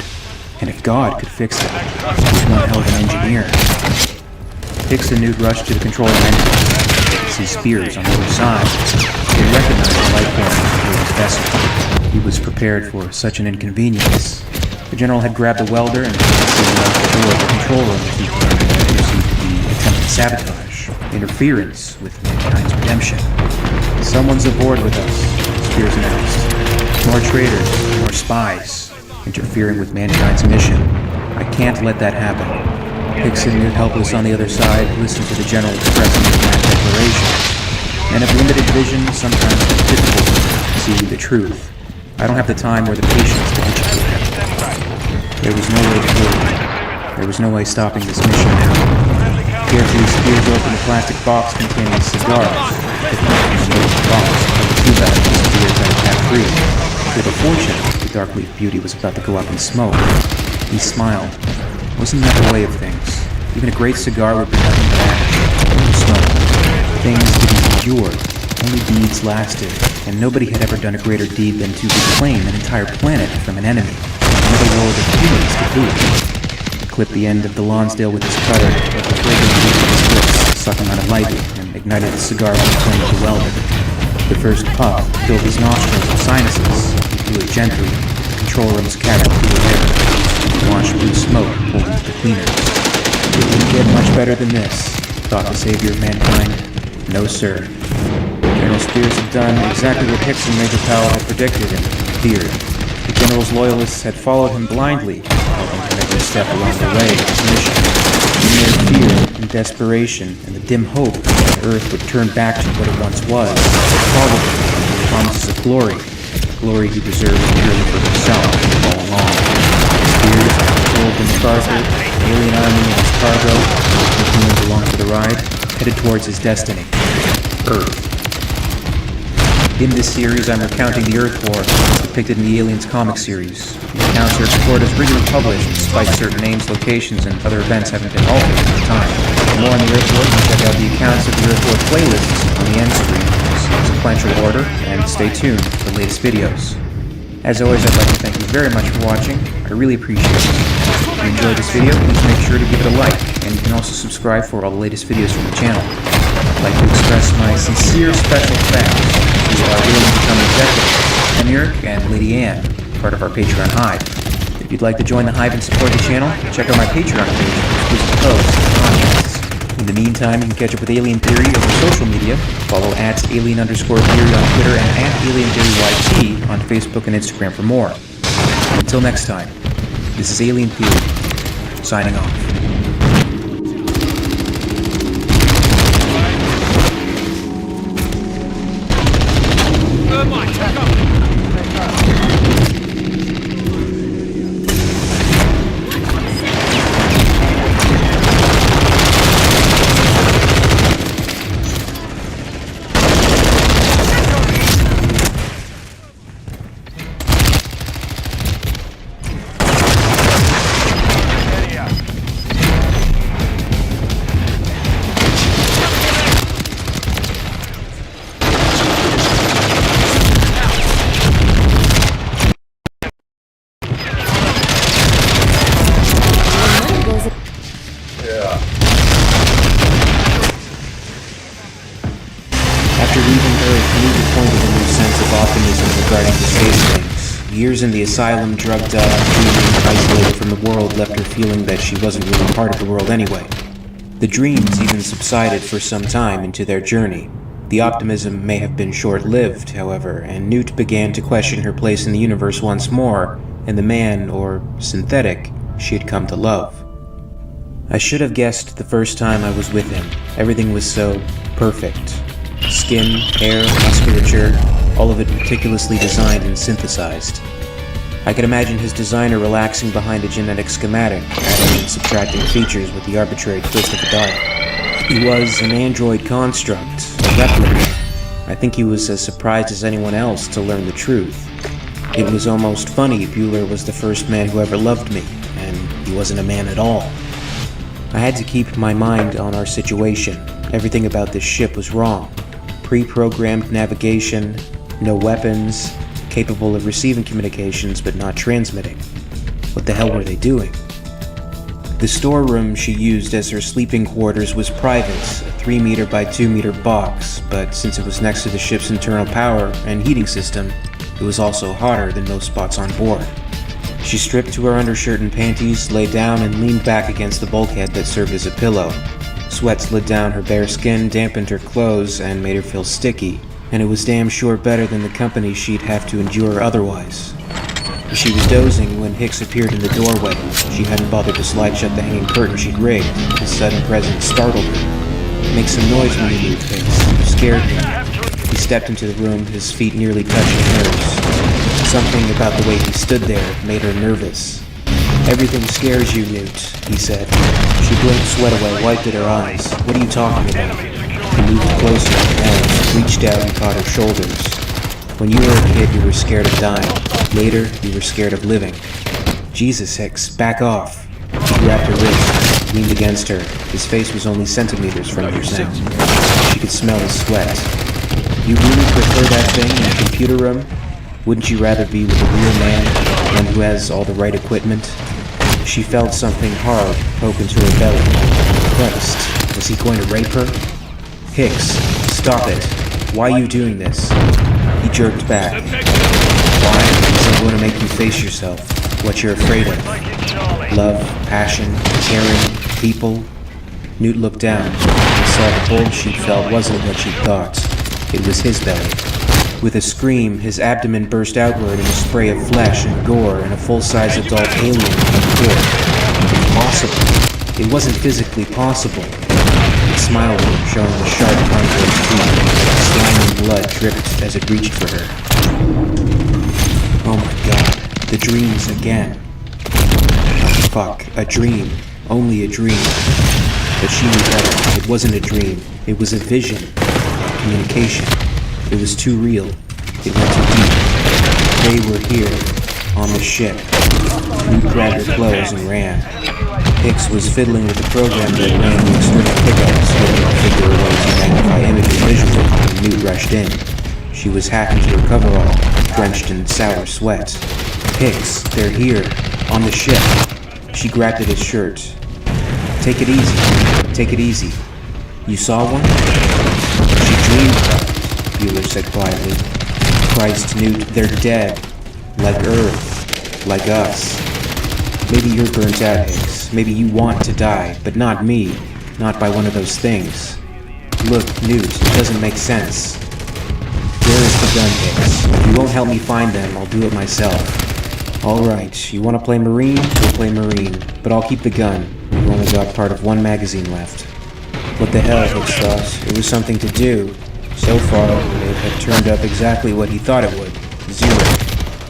And if God could fix it, he was one hell of an engineer. Hicks and Newt rushed to the control engines. They could see Spears on the other side. They recognized the life form of his vessel. He was prepared for such an inconvenience. The general had grabbed a welder and sealed out the door of the control room as he perceived to be attempted sabotage, interference with mankind's redemption. Someone's aboard with us, Spears announced. More traitors, more spies, interfering with mankind's mission. I can't let that happen. Hicks and Newt, helpless on the other side, listened to the general expressing his mad declaration. Men of limited vision sometimes have difficulty seeing the truth. I don't have the time or the patience to educate them. There was no way forward. There was no way stopping this mission now. Carefully, Spears opened a plastic box containing cigars. Picking up from the open box, the two bags disappeared out of cat-free. With a fortune, the Darkleaf beauty was about to go up in smoke. He smiled. Wasn't that the way of things? Even a great cigar would be nothing but ash, only smoke. Things didn't endure. Only deeds lasted, and nobody had ever done a greater deed than to reclaim an entire planet from an enemy. Another world of humans to boot. He clipped the end of the Lonsdale with his cutter, but the fragrance reached his lips, sucking on it lightly, and ignited the cigar with the flame of the welder. The first puff filled his nostrils and sinuses. He blew it gently. The control room's cabin flew air. He watched blue smoke pulled into the cleaners. It didn't get much better than this, thought the savior of mankind. No, sir. General Spears had done exactly what Hicks and Major Powell had predicted and feared. The general's loyalists had followed him blindly, helping him every step along the way of his mission. In their fear and desperation and the dim hope that Earth would turn back to what it once was, probably the promises of glory, glory he deserved purely for himself all along. Spears, controlled in Starfleet, an alien army and his cargo, with humans along for the ride, headed towards his destiny, Earth. In this series, I'm recounting the Earth War depicted in the Aliens comic series. The accounts are recorded as originally published, despite certain names, locations, and other events having been altered at the time. For more on the Earth War, you can check out the accounts of the Earth War playlists on the end screen, in sequential order, and stay tuned for the latest videos. As always, I'd like to thank you very much for watching. I really appreciate it. If you enjoyed this video, please make sure to give it a like, and you can also subscribe for all the latest videos from the channel. I'd like to express my sincere special thanks to our really becoming executives, Merk and Lady Anne, part of our Patreon Hive. If you'd like to join the Hive and support the channel, check out my Patreon page for exclusive posts and podcasts. In the meantime, you can catch up with Alien Theory over social media. Follow @alien_theory on Twitter and @alientheoryyt on Facebook and Instagram for more. Until next time, this is Alien Theory, signing off. After leaving Earth, Newt pointed a new sense of optimism regarding the space things. Years in the asylum, drugged up, dreaming, isolated from the world, left her feeling that she wasn't really part of the world anyway. The dreams even subsided for some time into their journey. The optimism may have been short-lived, however, and Newt began to question her place in the universe once more, and the man, or synthetic, she had come to love. I should have guessed the first time I was with him. Everything was so perfect. Skin, hair, musculature, all of it meticulously designed and synthesized. I could imagine his designer relaxing behind a genetic schematic, adding and subtracting features with the arbitrary twist of a dial. He was an android construct, a replica, I think he was as surprised as anyone else to learn the truth. It was almost funny Bueller was the first man who ever loved me, and he wasn't a man at all. I had to keep my mind on our situation. Everything about this ship was wrong. Pre-programmed navigation, no weapons, capable of receiving communications but not transmitting. What the hell were they doing? The storeroom she used as her sleeping quarters was private, a 3-meter by 2-meter box, but since it was next to the ship's internal power and heating system, it was also hotter than most spots on board. She stripped to her undershirt and panties, lay down, and leaned back against the bulkhead that served as a pillow. Sweat slid down her bare skin, dampened her clothes, and made her feel sticky, and it was damn sure better than the company she'd have to endure otherwise. She was dozing when Hicks appeared in the doorway. She hadn't bothered to slide shut the hanging curtain she'd rigged. His sudden presence startled her. "Make some noise when you leave, Hicks. You scared me." He stepped into the room, his feet nearly touching hers. Something about the way he stood there made her nervous. "Everything scares you, Newt," he said. She blinked sweat away, wiped at her eyes. "What are you talking about?" He moved closer and reached out and caught her shoulders. "When you were a kid, you were scared of dying. Later, you were scared of living." "Jesus, Hicks, back off." He grabbed her wrist, leaned against her. His face was only centimeters from hers now. She could smell his sweat. "You really prefer that thing in the computer room? Wouldn't you rather be with a real man, one who has all the right equipment?" She felt something hard poke into her belly. Christ, was he going to rape her? "Hicks, stop it. Why are you doing this?" He jerked back. "Why? Because I'm going to make you face yourself. What you're afraid of. Love, passion, caring, people." Newt looked down and saw the bulge she felt wasn't what she thought. It was his belly. With a scream, his abdomen burst outward in a spray of flesh and gore, and a full-size adult alien came forth. Impossible. It wasn't physically possible. He smiled at her, showing the sharp contour of teeth. Slime and blood dripped as it reached for her. Oh my god, the dreams again. Oh fuck, a dream. Only a dream. But she knew better. It wasn't a dream. It was a vision. Communication. It was too real. It went too deep. They were here, on the ship. Luke grabbed her clothes and ran. Hicks was fiddling with the program that ran the external pickups, hoping to figure a way to magnify images visually when Newt rushed in. She was hacked into her coverall, drenched in sour sweat. "Hicks, they're here, on the ship." She grabbed at his shirt. "Take it easy. Take it easy. You saw one?" "She dreamed about it," Bueller said quietly. "Christ, Newt, they're dead. Like Earth. Like us. Maybe you're burnt out, Hicks. Maybe you want to die, but not me. Not by one of those things. Look, Newt, it doesn't make sense. Where is the gun, Hicks? If you won't help me find them, I'll do it myself." "Alright, you want to play Marine? We'll play Marine. But I'll keep the gun. We've only got part of one magazine left." What the hell, Hicks thought. It was something to do. So far, it had turned up exactly what he thought it would. 0.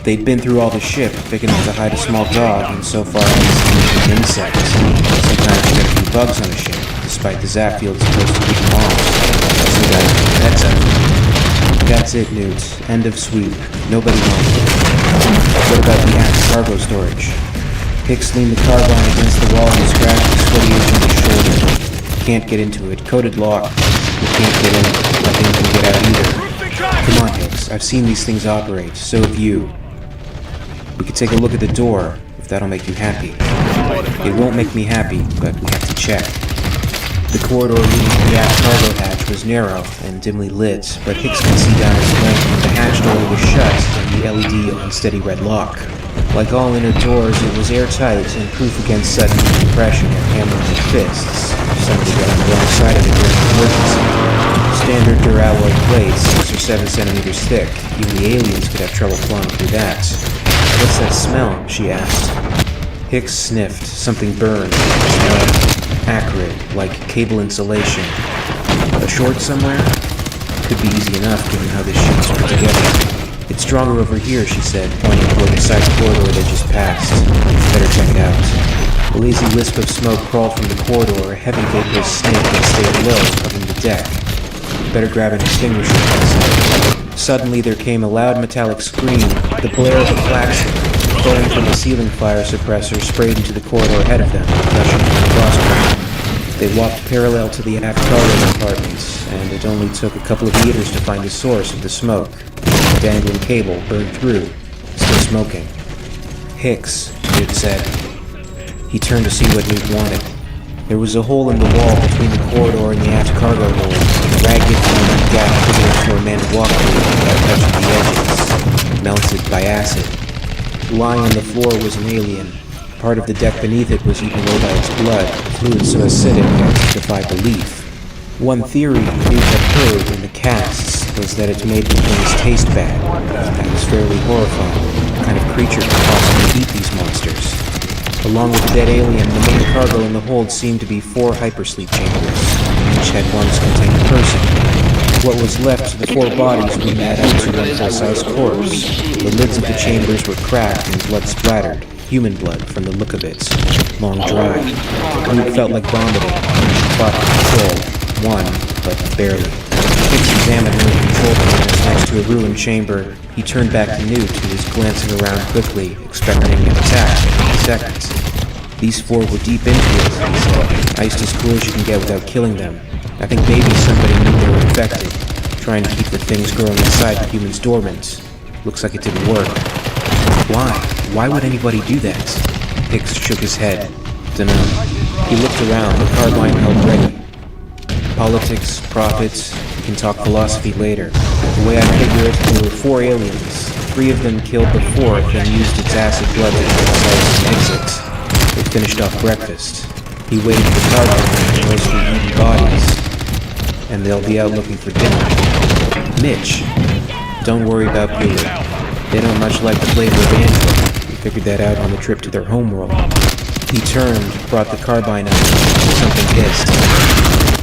They'd been through all the ship, big enough to hide a small dog, and so far he's seen insects. Sometimes you get a few bugs on a ship, despite the zap field supposed to keep them off. So that's it. That's it, Newt. End of sweep. Nobody knows. What about the Axe cargo storage? Hicks leaned the carbine against the wall and scratched the sweaty edge on his shoulder. "Can't get into it. Coded lock. We can't get in. Nothing can get out either. Come on, Hicks. I've seen these things operate. So have you. We could take a look at the door, if that'll make you happy." "It won't make me happy, but we have to check." The corridor leading to the aft cargo hatch was narrow and dimly lit, but Hicks could see down its length that the hatch door was shut and the LED on steady red lock. Like all inner doors, it was airtight and proof against sudden decompression or hammering of fists. If somebody got on the wrong side of it during an emergency. Standard duralloy plates, 6 or 7 centimeters thick. Even the aliens could have trouble flying through that. "What's that smell?" she asked. Hicks sniffed. Something burned. It smelled acrid, like cable insulation. A short somewhere? Could be easy enough given how this shit's put together. "It's stronger over here," she said, pointing toward the side corridor they just passed. "Better check it out." A lazy wisp of smoke crawled from the corridor, a heavy vaporous snake that stayed low, covering the deck. Better grab an extinguisher. Suddenly there came a loud metallic scream, the blare of a klaxon, flowing from the ceiling fire suppressor sprayed into the corridor ahead of them, rushing to the crossbar. They walked parallel to the aft cargo compartments, and it only took a couple of meters to find the source of the smoke. A dangling cable burned through, still smoking. "Hicks," Newt said. He turned to see what Newt wanted. There was a hole in the wall between the corridor and the aft cargo hold, a ragged, open gap big enough for a man to walk through without touching the edges, melted by acid. Lying on the floor was an alien. Part of the deck beneath it was eaten away by its blood, fluid so acidic as to defy belief. One theory Newt had heard in the casts was that it made the things taste bad. That was fairly horrifying. What kind of creature could possibly eat these monsters? Along with the dead alien, the main cargo in the hold seemed to be 4 hypersleep chambers. Each had once contained a person. What was left of the 4 bodies would add up to one full-size corpse. The lids of the chambers were cracked and blood splattered. Human blood, from the look of it. Long dry. Newt felt like vomiting. He fought to control. Won, but barely. Hicks examined one of the control panels next to a ruined chamber. He turned back to Newt, who was glancing around quickly, expecting an attack in seconds. These 4 were deep into it, he said. Iced as cool as you can get without killing them. I think maybe somebody knew they were infected, trying to keep the things growing inside the humans dormant. Looks like it didn't work. Why? Why would anybody do that? Hicks shook his head. Dunno. He looked around, the carbine held ready. Politics, profits, we can talk philosophy later. The way I figure it, there were 4 aliens. 3 of them killed the 4th, then used its acid blood to get themselves an exit. They finished off breakfast. He waited for the carbine, mostly eaten bodies. And they'll be out looking for dinner. Mitch. Don't worry about Bueller. They don't much like the flavor of Angela. We figured that out on the trip to their homeworld. He turned, brought the carbine out, something hissed.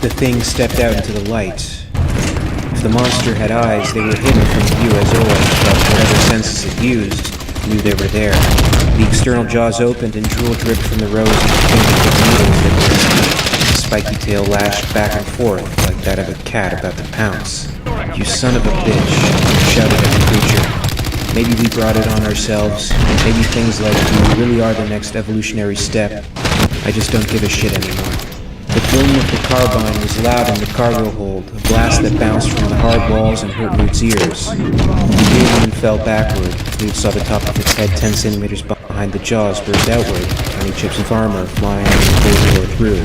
The thing stepped out into the light. If the monster had eyes, they were hidden from view as always, but whatever senses it used knew they were there. The external jaws opened and drool dripped from the rows of fingertip needles that were the spiky tail lashed back and forth like that of a cat about to pounce. "You son of a bitch," shouted at the creature. Maybe we brought it on ourselves. Maybe things like you really are the next evolutionary step. I just don't give a shit anymore. The boom of the carbine was loud in the cargo hold, a blast that bounced from the hard walls and hurt Newt's ears. The alien fell backward. Newt saw the top of its head 10 centimeters behind the jaws burst outward, tiny chips of armor flying as the corridor through.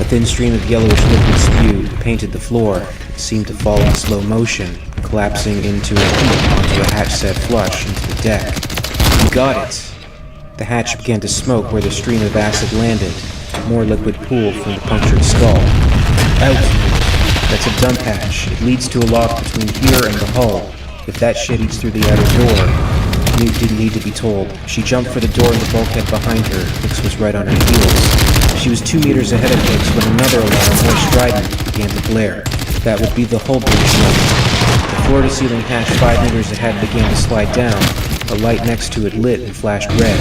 A thin stream of yellowish liquid spewed, painted the floor. It seemed to fall in slow motion, collapsing into a heap onto a hatch set flush into the deck. He got it! The hatch began to smoke where the stream of acid landed. More liquid pooled from the punctured skull. Out! That's a dump hatch. It leads to a lock between here and the hull. If that shit eats through the outer door... Newt didn't need to be told. She jumped for the door in the bulkhead behind her. Hicks was right on her heels. She was 2 meters ahead of Hicks when another alarm, more strident, began to blare. That would be the hull breach number. The floor-to-ceiling hatch 5 meters ahead began to slide down. A light next to it lit and flashed red.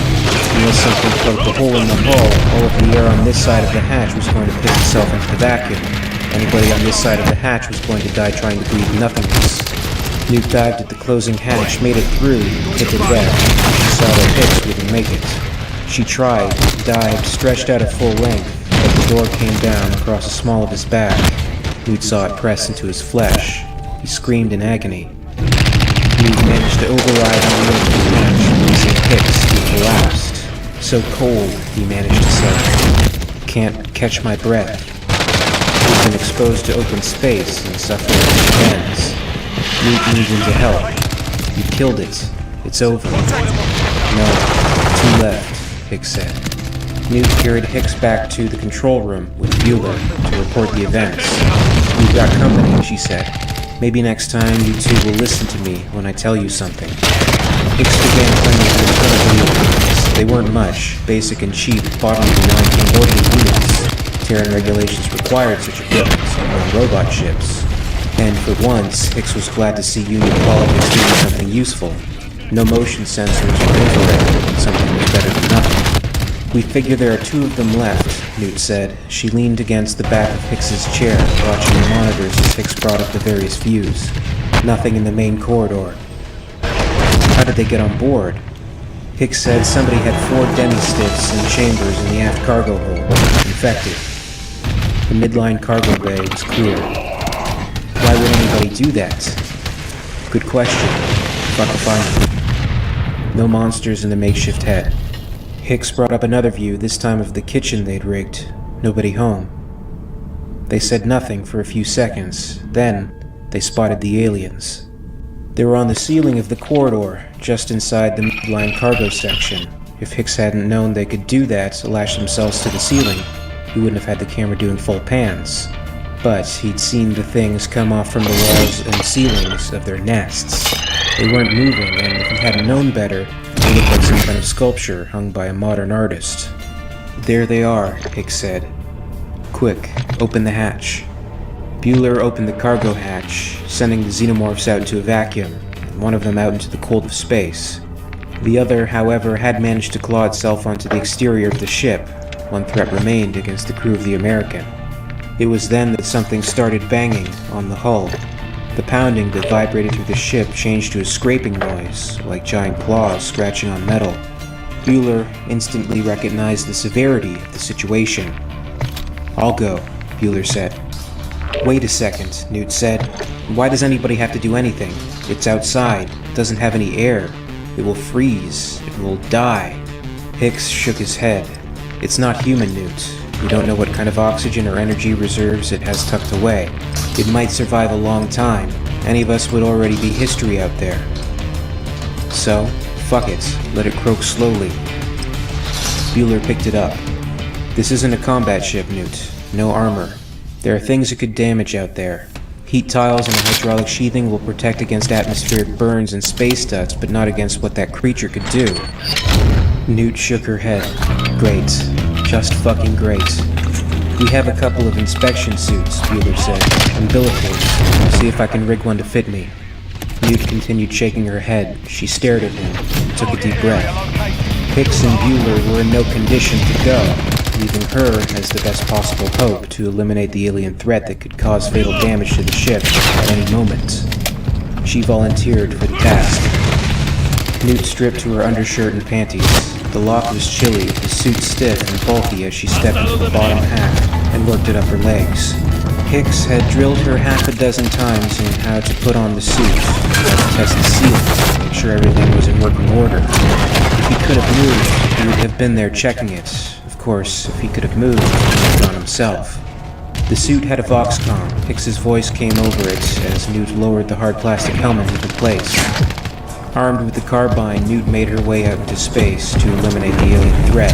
Unless something plugged the hole in the hull, all of the air on this side of the hatch was going to piss itself into the vacuum. Anybody on this side of the hatch was going to die trying to breathe nothingness. Newt dived at the closing hatch, made it through, hit the deck. She saw that Hicks wouldn't make it. She tried, dived, stretched out at full length, but the door came down across the small of his back. Newt saw it press into his flesh. He screamed in agony. Newt managed to override and lift the hatch, releasing Hicks, who collapsed. So cold, he managed to say. Can't catch my breath. We've been exposed to open space and suffering at ends. Newt needs him to help. You killed it. It's over. No, 2 left, Hicks said. Newt carried Hicks back to the control room with Bueller to report the events. "We've got company," she said. "Maybe next time you 2 will listen to me when I tell you something." Hicks began claiming the internal units. They weren't much, basic and cheap, bodily benign Cambodian units. Terran regulations required such equipment on robot ships. And for once, Hicks was glad to see Union politics doing something useful. No motion sensors or infrared, something was better than nothing. We figure there are 2 of them left, Newt said. She leaned against the back of Hicks's chair, watching the monitors as Hicks brought up the various views. Nothing in the main corridor. How did they get on board? Hicks said somebody had 4 demi-stiffs in chambers in the aft cargo hold, infected. The midline cargo bay was clear. Why would anybody do that? Good question. Fuck if I know. No monsters in the makeshift head. Hicks brought up another view, this time of the kitchen they'd rigged. Nobody home. They said nothing for a few seconds. Then, they spotted the aliens. They were on the ceiling of the corridor, just inside the midline cargo section. If Hicks hadn't known they could do that, lash themselves to the ceiling, he wouldn't have had the camera doing full pans. But he'd seen the things come off from the walls and ceilings of their nests. They weren't moving, and if he hadn't known better, they looked like some kind of sculpture hung by a modern artist. There they are, Hicks said. Quick, open the hatch. Bueller opened the cargo hatch, sending the xenomorphs out into a vacuum, and one of them out into the cold of space. The other, however, had managed to claw itself onto the exterior of the ship. One threat remained against the crew of the American. It was then that something started banging on the hull. The pounding that vibrated through the ship changed to a scraping noise, like giant claws scratching on metal. Bueller instantly recognized the severity of the situation. "I'll go," Bueller said. "Wait a second," Newt said. "Why does anybody have to do anything? It's outside. It doesn't have any air. It will freeze. It will die." Hicks shook his head. "It's not human, Newt. We don't know what kind of oxygen or energy reserves it has tucked away. It might survive a long time. Any of us would already be history out there. So, fuck it. Let it croak slowly." Bueller picked it up. "This isn't a combat ship, Newt. No armor. There are things it could damage out there. Heat tiles and a hydraulic sheathing will protect against atmospheric burns and space dust, but not against what that creature could do." Newt shook her head. "Great. Just fucking great. We have a couple of inspection suits," Bueller said. "Umbilicals. I'll see if I can rig one to fit me." Newt continued shaking her head. She stared at him and took a deep breath. Hicks and Bueller were in no condition to go, leaving her as the best possible hope to eliminate the alien threat that could cause fatal damage to the ship at any moment. She volunteered for the task. Newt stripped to her undershirt and panties. The lock was chilly, the suit stiff and bulky as she stepped into the bottom half and worked it up her legs. Hicks had drilled her half a dozen times in how to put on the suit, how to test the seals, make sure everything was in working order. If he could have moved, he would have been there checking it. Of course, if he could have moved, he would have gone himself. The suit had a Voxcom. Hicks's voice came over it as Newt lowered the hard plastic helmet into place. Armed with the carbine, Newt made her way out into space to eliminate the alien threat.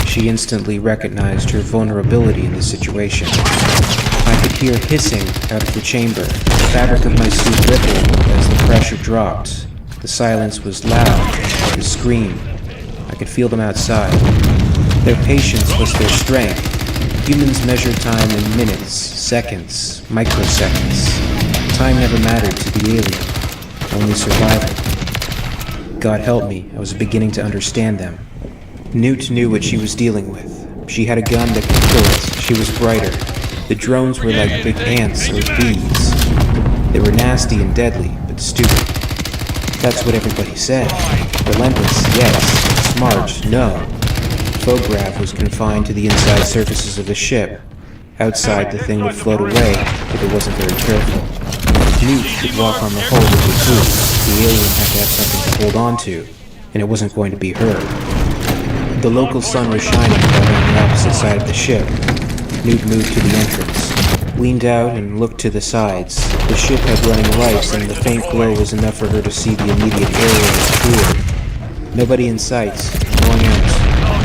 She instantly recognized her vulnerability in the situation. I could hear hissing out of the chamber. The fabric of my suit rippled as the pressure dropped. The silence was loud, like a scream. I could feel them outside. Their patience was their strength. Humans measure time in minutes, seconds, microseconds. Time never mattered to the alien, only survival. God help me, I was beginning to understand them. Newt knew what she was dealing with. She had a gun that could kill it. She was brighter. The drones were like big ants or bees. They were nasty and deadly, but stupid. That's what everybody said. Relentless, yes. Smart, no. Phograph was confined to the inside surfaces of the ship. Outside, the thing would float away if it wasn't very careful. Newt could walk on the hull with the crew. The alien had to have something to hold on to, and it wasn't going to be her. The local sun was shining down on the opposite side of the ship. Newt moved to the entrance, leaned out and looked to the sides. The ship had running lights, and the faint glow was enough for her to see the immediate area was clear. Nobody in sight, going out.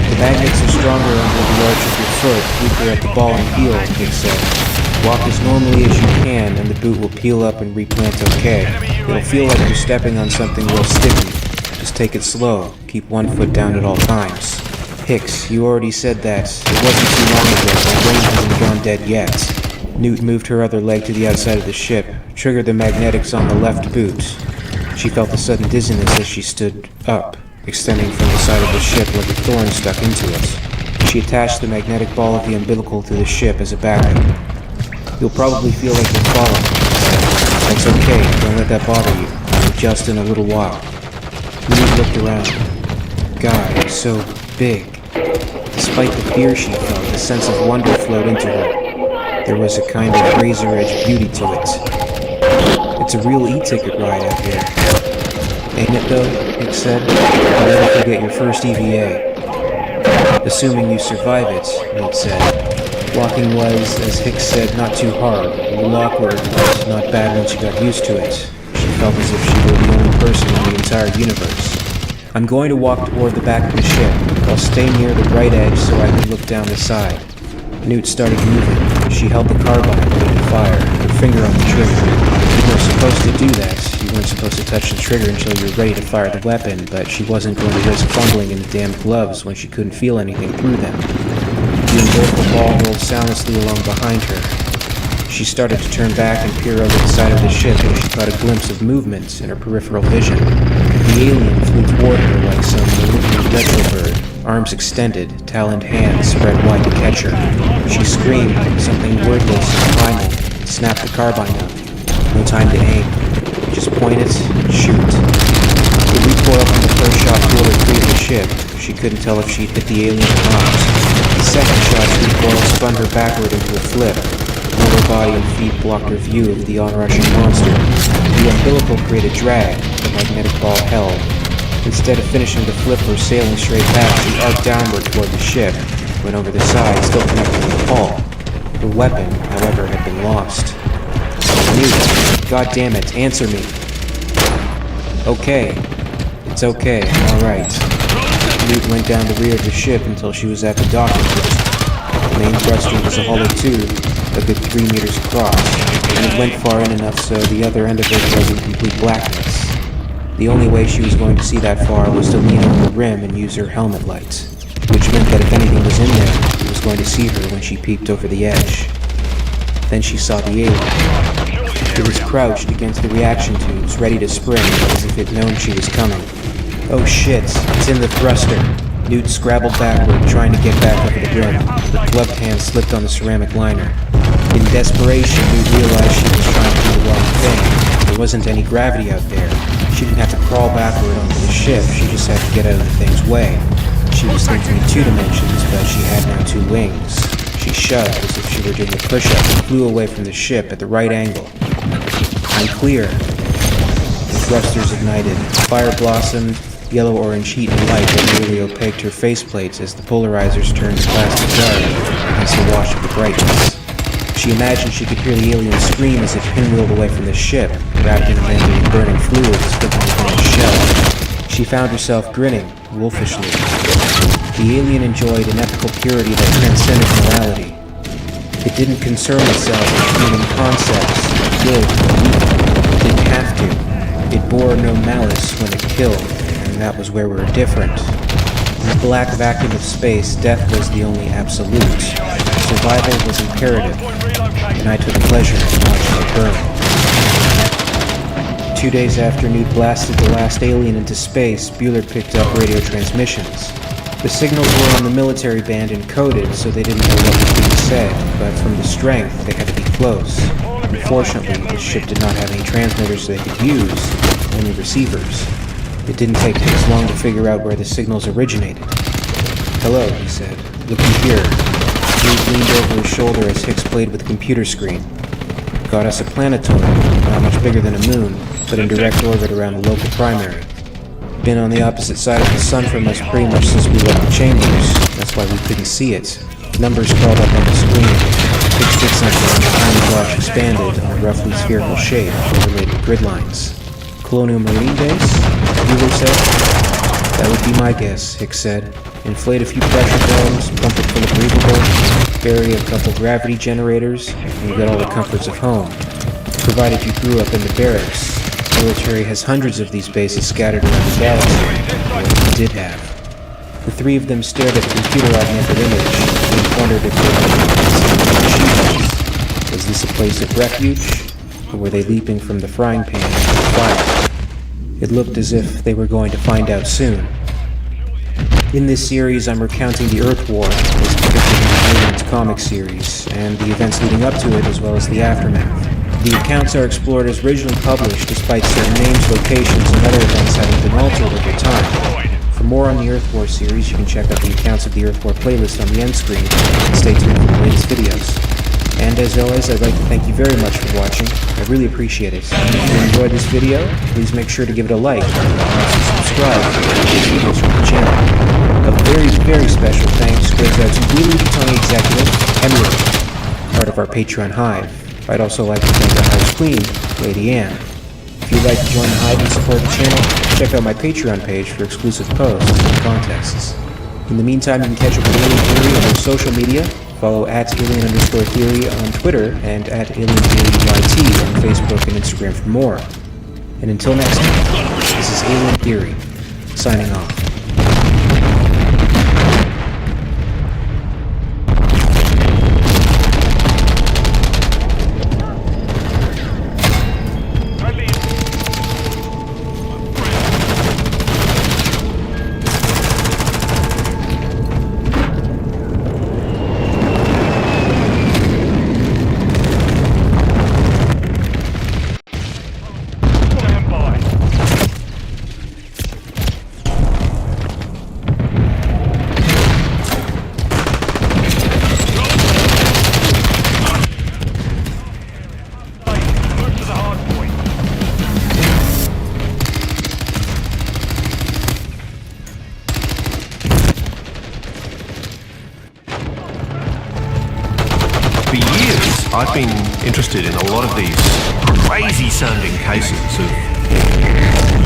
The magnets are stronger under the arch of your foot, weaker at the ball and heel, Hicks said. Walk as normally as you can, and the boot will peel up and replant okay. It'll feel like you're stepping on something real sticky. Just take it slow. Keep one foot down at all times. Hicks, you already said that. It wasn't too long ago, but Wayne hasn't gone dead yet. Newt moved her other leg to the outside of the ship, triggered the magnetics on the left boot. She felt a sudden dizziness as she stood up, extending from the side of the ship like a thorn stuck into it. She attached the magnetic ball of the umbilical to the ship as a backup. You'll probably feel like you're falling, he said. That's okay, don't let that bother you. Just in a little while. Newt looked around. God, it was so big. Despite the fear she felt, a sense of wonder flowed into her. There was a kind of razor-edge beauty to it. It's a real e-ticket ride out here. Ain't it though? Hicks said. You'll never forget your first EVA. Assuming you survive it, Newt said. Walking was, as Hicks said, not too hard. A little awkward, but not bad once you got used to it. She felt as if she were the only person in the entire universe. I'm going to walk toward the back of the ship. I'll stay near the right edge so I can look down the side. Newt started moving. She held the carbine ready to fire, her finger on the trigger. You weren't supposed to do that. You weren't supposed to touch the trigger until you were ready to fire the weapon, but she wasn't going to risk fumbling in the damn gloves when she couldn't feel anything through them. The umbilical ball rolled soundlessly along behind her. She started to turn back and peer over the side of the ship as she caught a glimpse of movement in her peripheral vision. The alien flew toward her like some malignant retrobird, arms extended, taloned hands spread wide to catch her. She screamed, something wordless and primal, and snapped the carbine up. No time to aim. Just point it and shoot. The recoil from the first shot pulled her free of the ship. She couldn't tell if she'd hit the alien or not. The second shot's recoil spun her backward into a flip. Lower body and feet blocked her view of the onrushing monster. The umbilical created drag, the magnetic ball held. Instead of finishing the flip or sailing straight back, she arced downward toward the ship, went over the side, still connected to the hull. The weapon, however, had been lost. Newt, God damn it, answer me. Okay. It's okay, alright. Newt went down the rear of the ship until she was at the docking post. The main thruster was a hollow tube, a good 3 meters across, and it went far in enough so the other end of it was in complete blackness. The only way she was going to see that far was to lean over the rim and use her helmet lights, which meant that if anything was in there, he was going to see her when she peeked over the edge. Then she saw the alien. It was crouched against the reaction tubes, ready to spring, as if it known she was coming. Oh shit, it's in the thruster. Newt scrabbled backward, trying to get back over the rim. Her gloved hand slipped on the ceramic liner. In desperation, Newt realized she was trying to do the wrong thing. There wasn't any gravity out there. She didn't have to crawl backward onto the ship, she just had to get out of the thing's way. She was thinking in 2 dimensions, but she had now 2 wings. She shoved as if she were doing a push-up and flew away from the ship at the right angle. I'm clear. The thrusters ignited. Fire blossomed, yellow-orange heat and light that nearly opaqued her faceplates as the polarizers turned to plastic dark against the wash of the brightness. She imagined she could hear the alien scream as it pinwheeled away from the ship, wrapped in a band of burning fluids flipping within its shell. She found herself grinning, wolfishly. The alien enjoyed an ethical purity that transcended morality. It didn't concern itself with human concepts, good or evil. It didn't have to. It bore no malice when it killed, and that was where we were different. In the black vacuum of space, death was the only absolute. Survival was imperative, and I took pleasure in watching it burn. 2 days after Newt blasted the last alien into space, Bueller picked up radio transmissions. The signals were on the military band encoded, so they didn't know what was being said, but from the strength, they had to be close. Unfortunately, the ship did not have any transmitters they could use, only receivers. It didn't take Hicks long to figure out where the signals originated. Hello, he said. Looky here. Newt leaned over his shoulder as Hicks played with the computer screen. Got us a planetoid, not much bigger than a moon, but in direct orbit around the local primary. Been on the opposite side of the sun from us pretty much since we left the chambers. That's why we couldn't see it. Numbers crawled up on the screen. Hicks did something and the tiny flash expanded on a roughly spherical shape overlaid with grid lines. Colonial Marine Base? Bueller said. That would be my guess, Hicks said. Inflate a few pressure domes, pump it full of breathable, bury a couple gravity generators, and you got all the comforts of home. Provided you grew up in the barracks. The military has hundreds of these bases scattered around the galaxy. Or it did have. The three of them stared at the computer-augmented image and wondered if they were achievements. Was this a place of refuge, or were they leaping from the frying pan into the fire? It looked as if they were going to find out soon. In this series, I'm recounting the Earth War as depicted in the Aliens comic series, and the events leading up to it as well as the aftermath. The accounts are explored as originally published, despite certain names, locations, and other events having been altered over time. For more on the Earth War series, you can check out the accounts of the Earth War playlist on the end screen, and stay tuned for the latest videos. And as always, I'd like to thank you very much for watching. I really appreciate it. If you enjoyed this video, please make sure to give it a like, and also subscribe for latest videos from the channel. A very special thanks goes out to Wheelie Tony Executive, Emily, part of our Patreon Hive. I'd also like to thank our Hive's Queen, Lady Anne. If you'd like to join the Hive and support the channel, check out my Patreon page for exclusive posts and contests. In the meantime, you can catch up with Alien Theory on their social media. Follow @alien_theory on Twitter and @alientheoryYT on Facebook and Instagram for more. And until next time, this is Alien Theory, signing off. I've been interested in a lot of these crazy-sounding cases of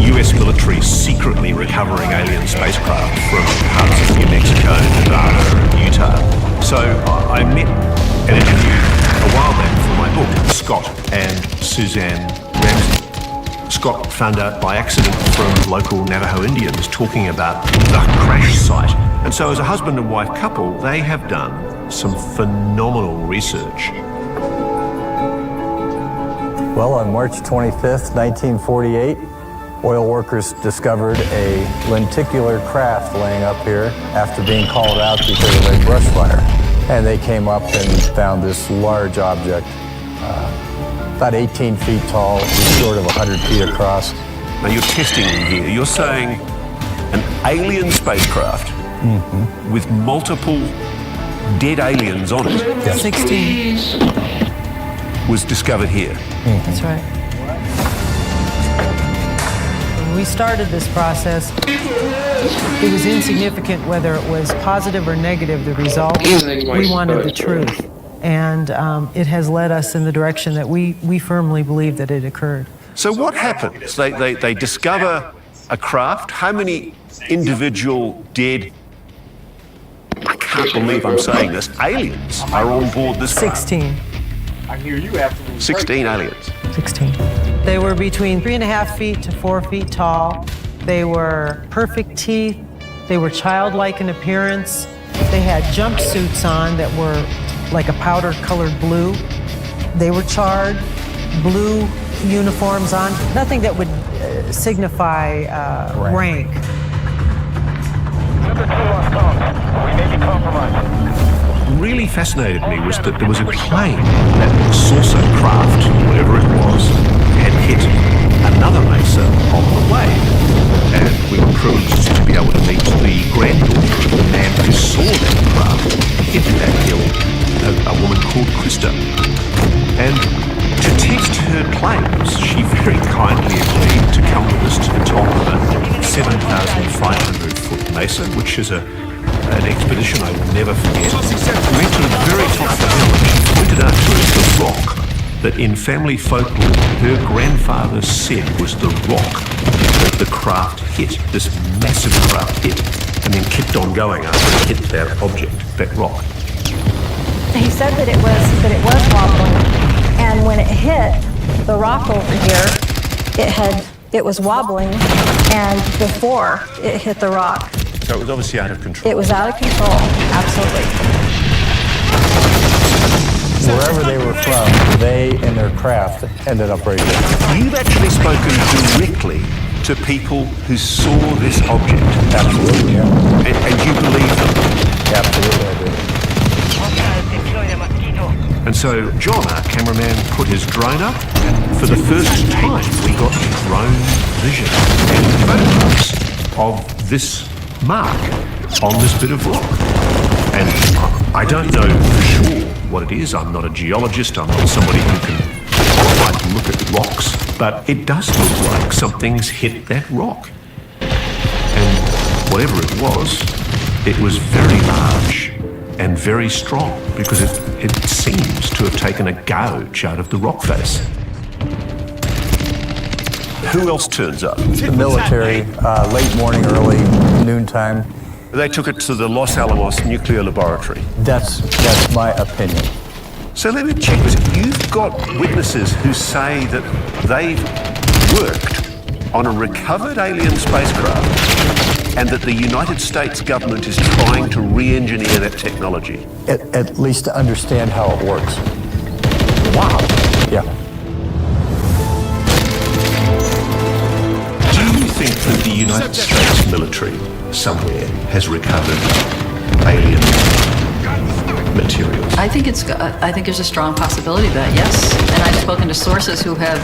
US military secretly recovering alien spacecraft from parts of New Mexico, Nevada, and Utah. So I met and interviewed a while back for my book, Scott and Suzanne Ramsey. Scott found out by accident from local Navajo Indians talking about the crash site. And so as a husband and wife couple, they have done some phenomenal research. Well, on March 25th, 1948, oil workers discovered a lenticular craft laying up here after being called out because of a brush fire. And they came up and found this large object, about 18 feet tall, short of 100 feet across. Now you're testing me here. You're saying an alien spacecraft with multiple dead aliens on it. Yes. 16. Was discovered here. That's right. When we started this process, it was insignificant whether it was positive or negative, the result. We wanted the truth. And it has led us in the direction that we firmly believe that it occurred. So what happens? They discover a craft. How many individual dead, I can't believe I'm saying this, aliens are on board this craft? 16. I hear you after 16 aliens. 16. They were between 3.5 feet to 4 feet tall. They were perfect teeth. They were childlike in appearance. They had jumpsuits on that were like a powder-colored blue. They were charred, blue uniforms on, nothing that would signify rank. Number 2 on comms. We may be compromised. Really fascinated me was that there was a plane, that saucer craft, whatever it was, had hit another mesa on the way. And we were privileged to be able to meet the granddaughter of the man who saw that craft hit that hill, a woman called Krista. And to test her claims, she very kindly agreed to come with us to the top of a 7,500-foot mesa, which is an expedition I will never forget. We went to the very top of the hill and she pointed out to us the rock that in family folklore her grandfather said was the rock that the craft hit, this massive craft hit, and then kept on going after it hit that object, that rock. He said that it was wobbling, and when it hit the rock over here, it was wobbling, and before it hit the rock, So it was obviously out of control. It was out of control, absolutely. Wherever they were from, they and their craft ended up right here. You've actually spoken directly to people who saw this object. Absolutely, yeah. And you believe them. Absolutely, I do. And so John, our cameraman, put his drone up, and for the first time we got drone vision and photographs of this mark on this bit of rock. And I don't know for sure what it is. I'm not a geologist. I'm not somebody who can quite look at rocks. But it does look like something's hit that rock. And whatever it was very large and very strong because it seems to have taken a gouge out of the rock face. Who else turns up? The military, late morning, early noontime. They took it to the Los Alamos Nuclear Laboratory. That's my opinion. So let me check this. You've got witnesses who say that they've worked on a recovered alien spacecraft and that the United States government is trying to re-engineer that technology. At least to understand how it works. Wow. Yeah. Do you think that the United States military somewhere has recovered alien materials? I think there's a strong possibility of that, yes. And I've spoken to sources who have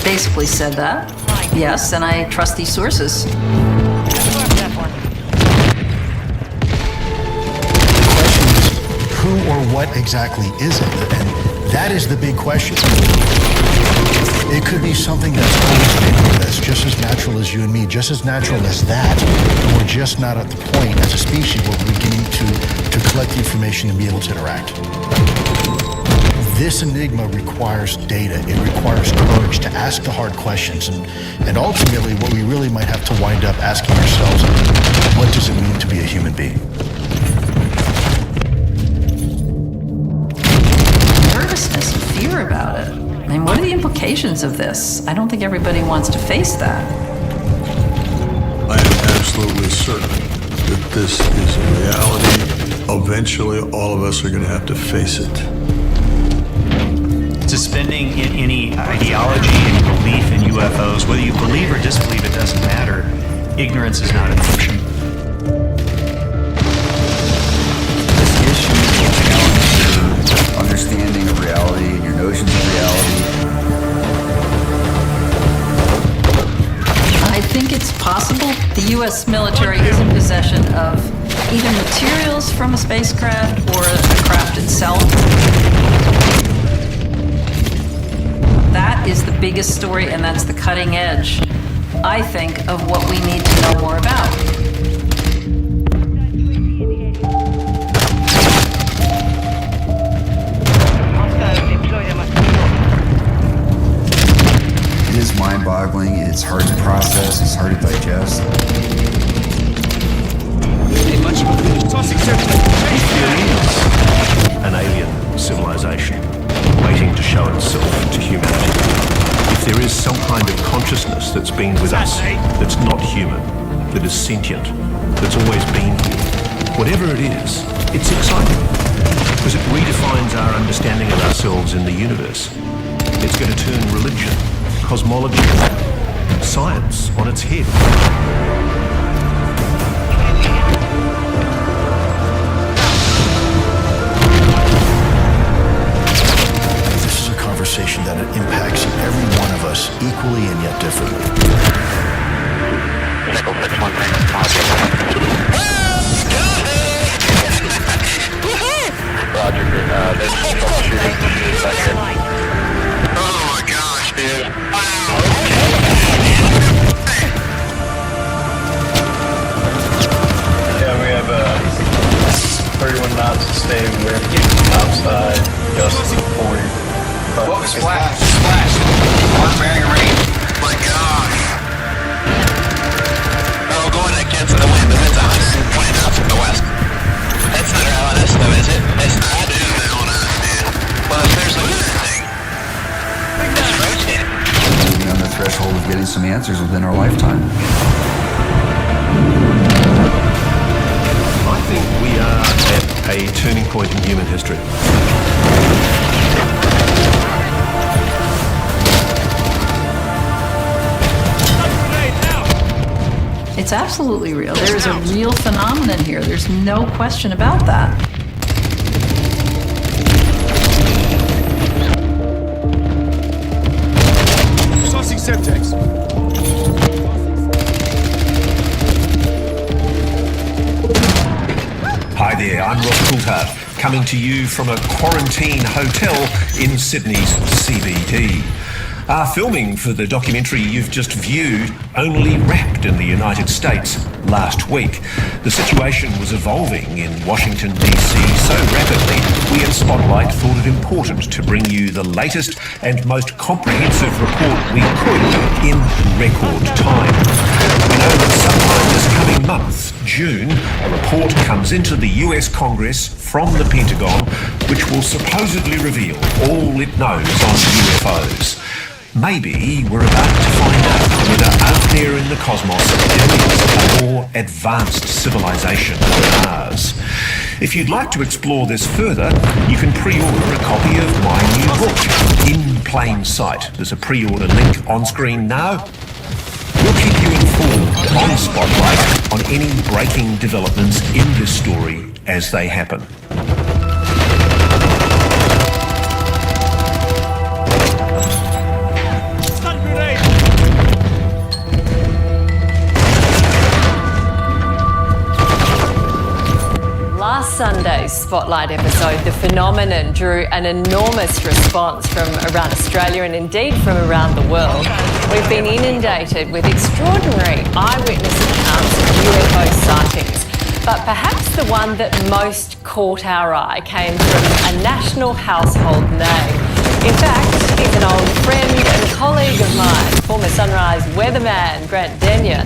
basically said that. Yes, and I trust these sources. Who or what exactly is it? And that is the big question. It could be something that's always been here, that's just as natural as you and me, just as natural as that. And we're just not at the point as a species where we're beginning to collect the information and be able to interact. This enigma requires data. It requires courage to ask the hard questions. And ultimately, what we really might have to wind up asking ourselves, what does it mean to be a human being? Nervousness and fear about it. I mean, what are the implications of this? I don't think everybody wants to face that. I am absolutely certain that this is a reality. Eventually, all of us are going to have to face it. Suspending any ideology, any belief in UFOs, whether you believe or disbelieve, it doesn't matter. Ignorance is not an option. This issue will challenge your understanding of reality and your notions of reality. I think it's possible the U.S. military is in possession of either materials from a spacecraft or the craft itself. That is the biggest story, and that's the cutting edge, I think, of what we need to know more about. It is mind-boggling, it's hard to process, it's hard to digest. An alien civilization waiting to show itself to humanity. If there is some kind of consciousness that's been with us, that's not human, that is sentient, that's always been here, whatever it is, it's exciting because it redefines our understanding of ourselves in the universe. It's going to turn religion, cosmology, science on its head. Conversation that it impacts every one of us equally and yet differently. Roger, there's troubleshooting back here. Oh my gosh, dude. Yeah, we have 31 knots to stay. We're outside, just 40. What was splash? Splash. One bearing range. My gosh. Oh, going against the wind. The wind's 120 knots from the west. That's not around us, though, is it? It's not. It is around us, man. Well, if there's a weird thing, it's rotating. Moving on the threshold of getting some answers within our lifetime. a turning point in human history. It's absolutely real. There is a real phenomenon here. There's no question about that. Tossing Semtex. Hi there, I'm Ross Coulthard, coming to you from a quarantine hotel in Sydney's CBD. Our filming for the documentary you've just viewed only wrapped in the United States last week. The situation was evolving in Washington, D.C. so rapidly, we at Spotlight thought it important to bring you the latest and most comprehensive report we could in record time. We know that sometime this coming month, June, a report comes into the US Congress from the Pentagon which will supposedly reveal all it knows on UFOs. Maybe we're about to find out whether out there in the cosmos there is a more advanced civilization than ours. If you'd like to explore this further, you can pre-order a copy of my new book, In Plain Sight. There's a pre-order link on screen now. We'll keep you informed on Spotlight on any breaking developments in this story as they happen. Last Sunday's Spotlight episode, the phenomenon drew an enormous response from around Australia and indeed from around the world. We've been inundated with extraordinary eyewitness accounts of UFO sightings, but perhaps the one that most caught our eye came from a national household name. In fact, he's an old friend and colleague of mine, former Sunrise weatherman Grant Denyer.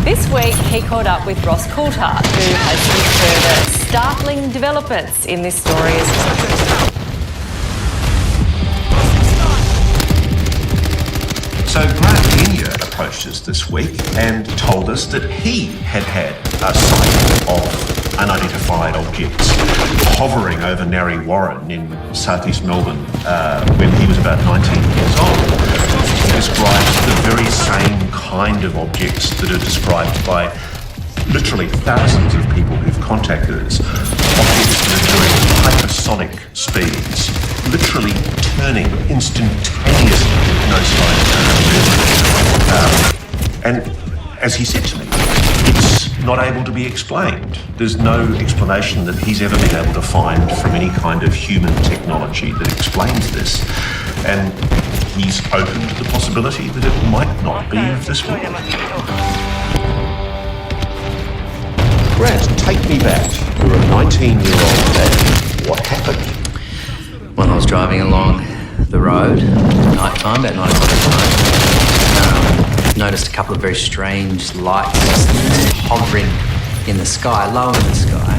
This week, he caught up with Ross Coulthard, who has some further startling developments in this story as well. So Grant Denyer approached us this week and told us that he had had a sighting of unidentified objects hovering over Narre Warren in southeast Melbourne when he was about 19 years old. He describes the very same kind of objects that are described by literally thousands of people who've contacted us. Objects that are doing hypersonic speeds, literally turning instantaneously with no sign of and as he said to me, it's not able to be explained. There's no explanation that he's ever been able to find from any kind of human technology that explains this. And he's open to the possibility that it might not be of this world. Grant, take me back. You're a 19-year-old lad. What happened? When I was driving along the road, night time, about 9 o'clock at night, noticed a couple of very strange lights hovering in the sky, low in the sky.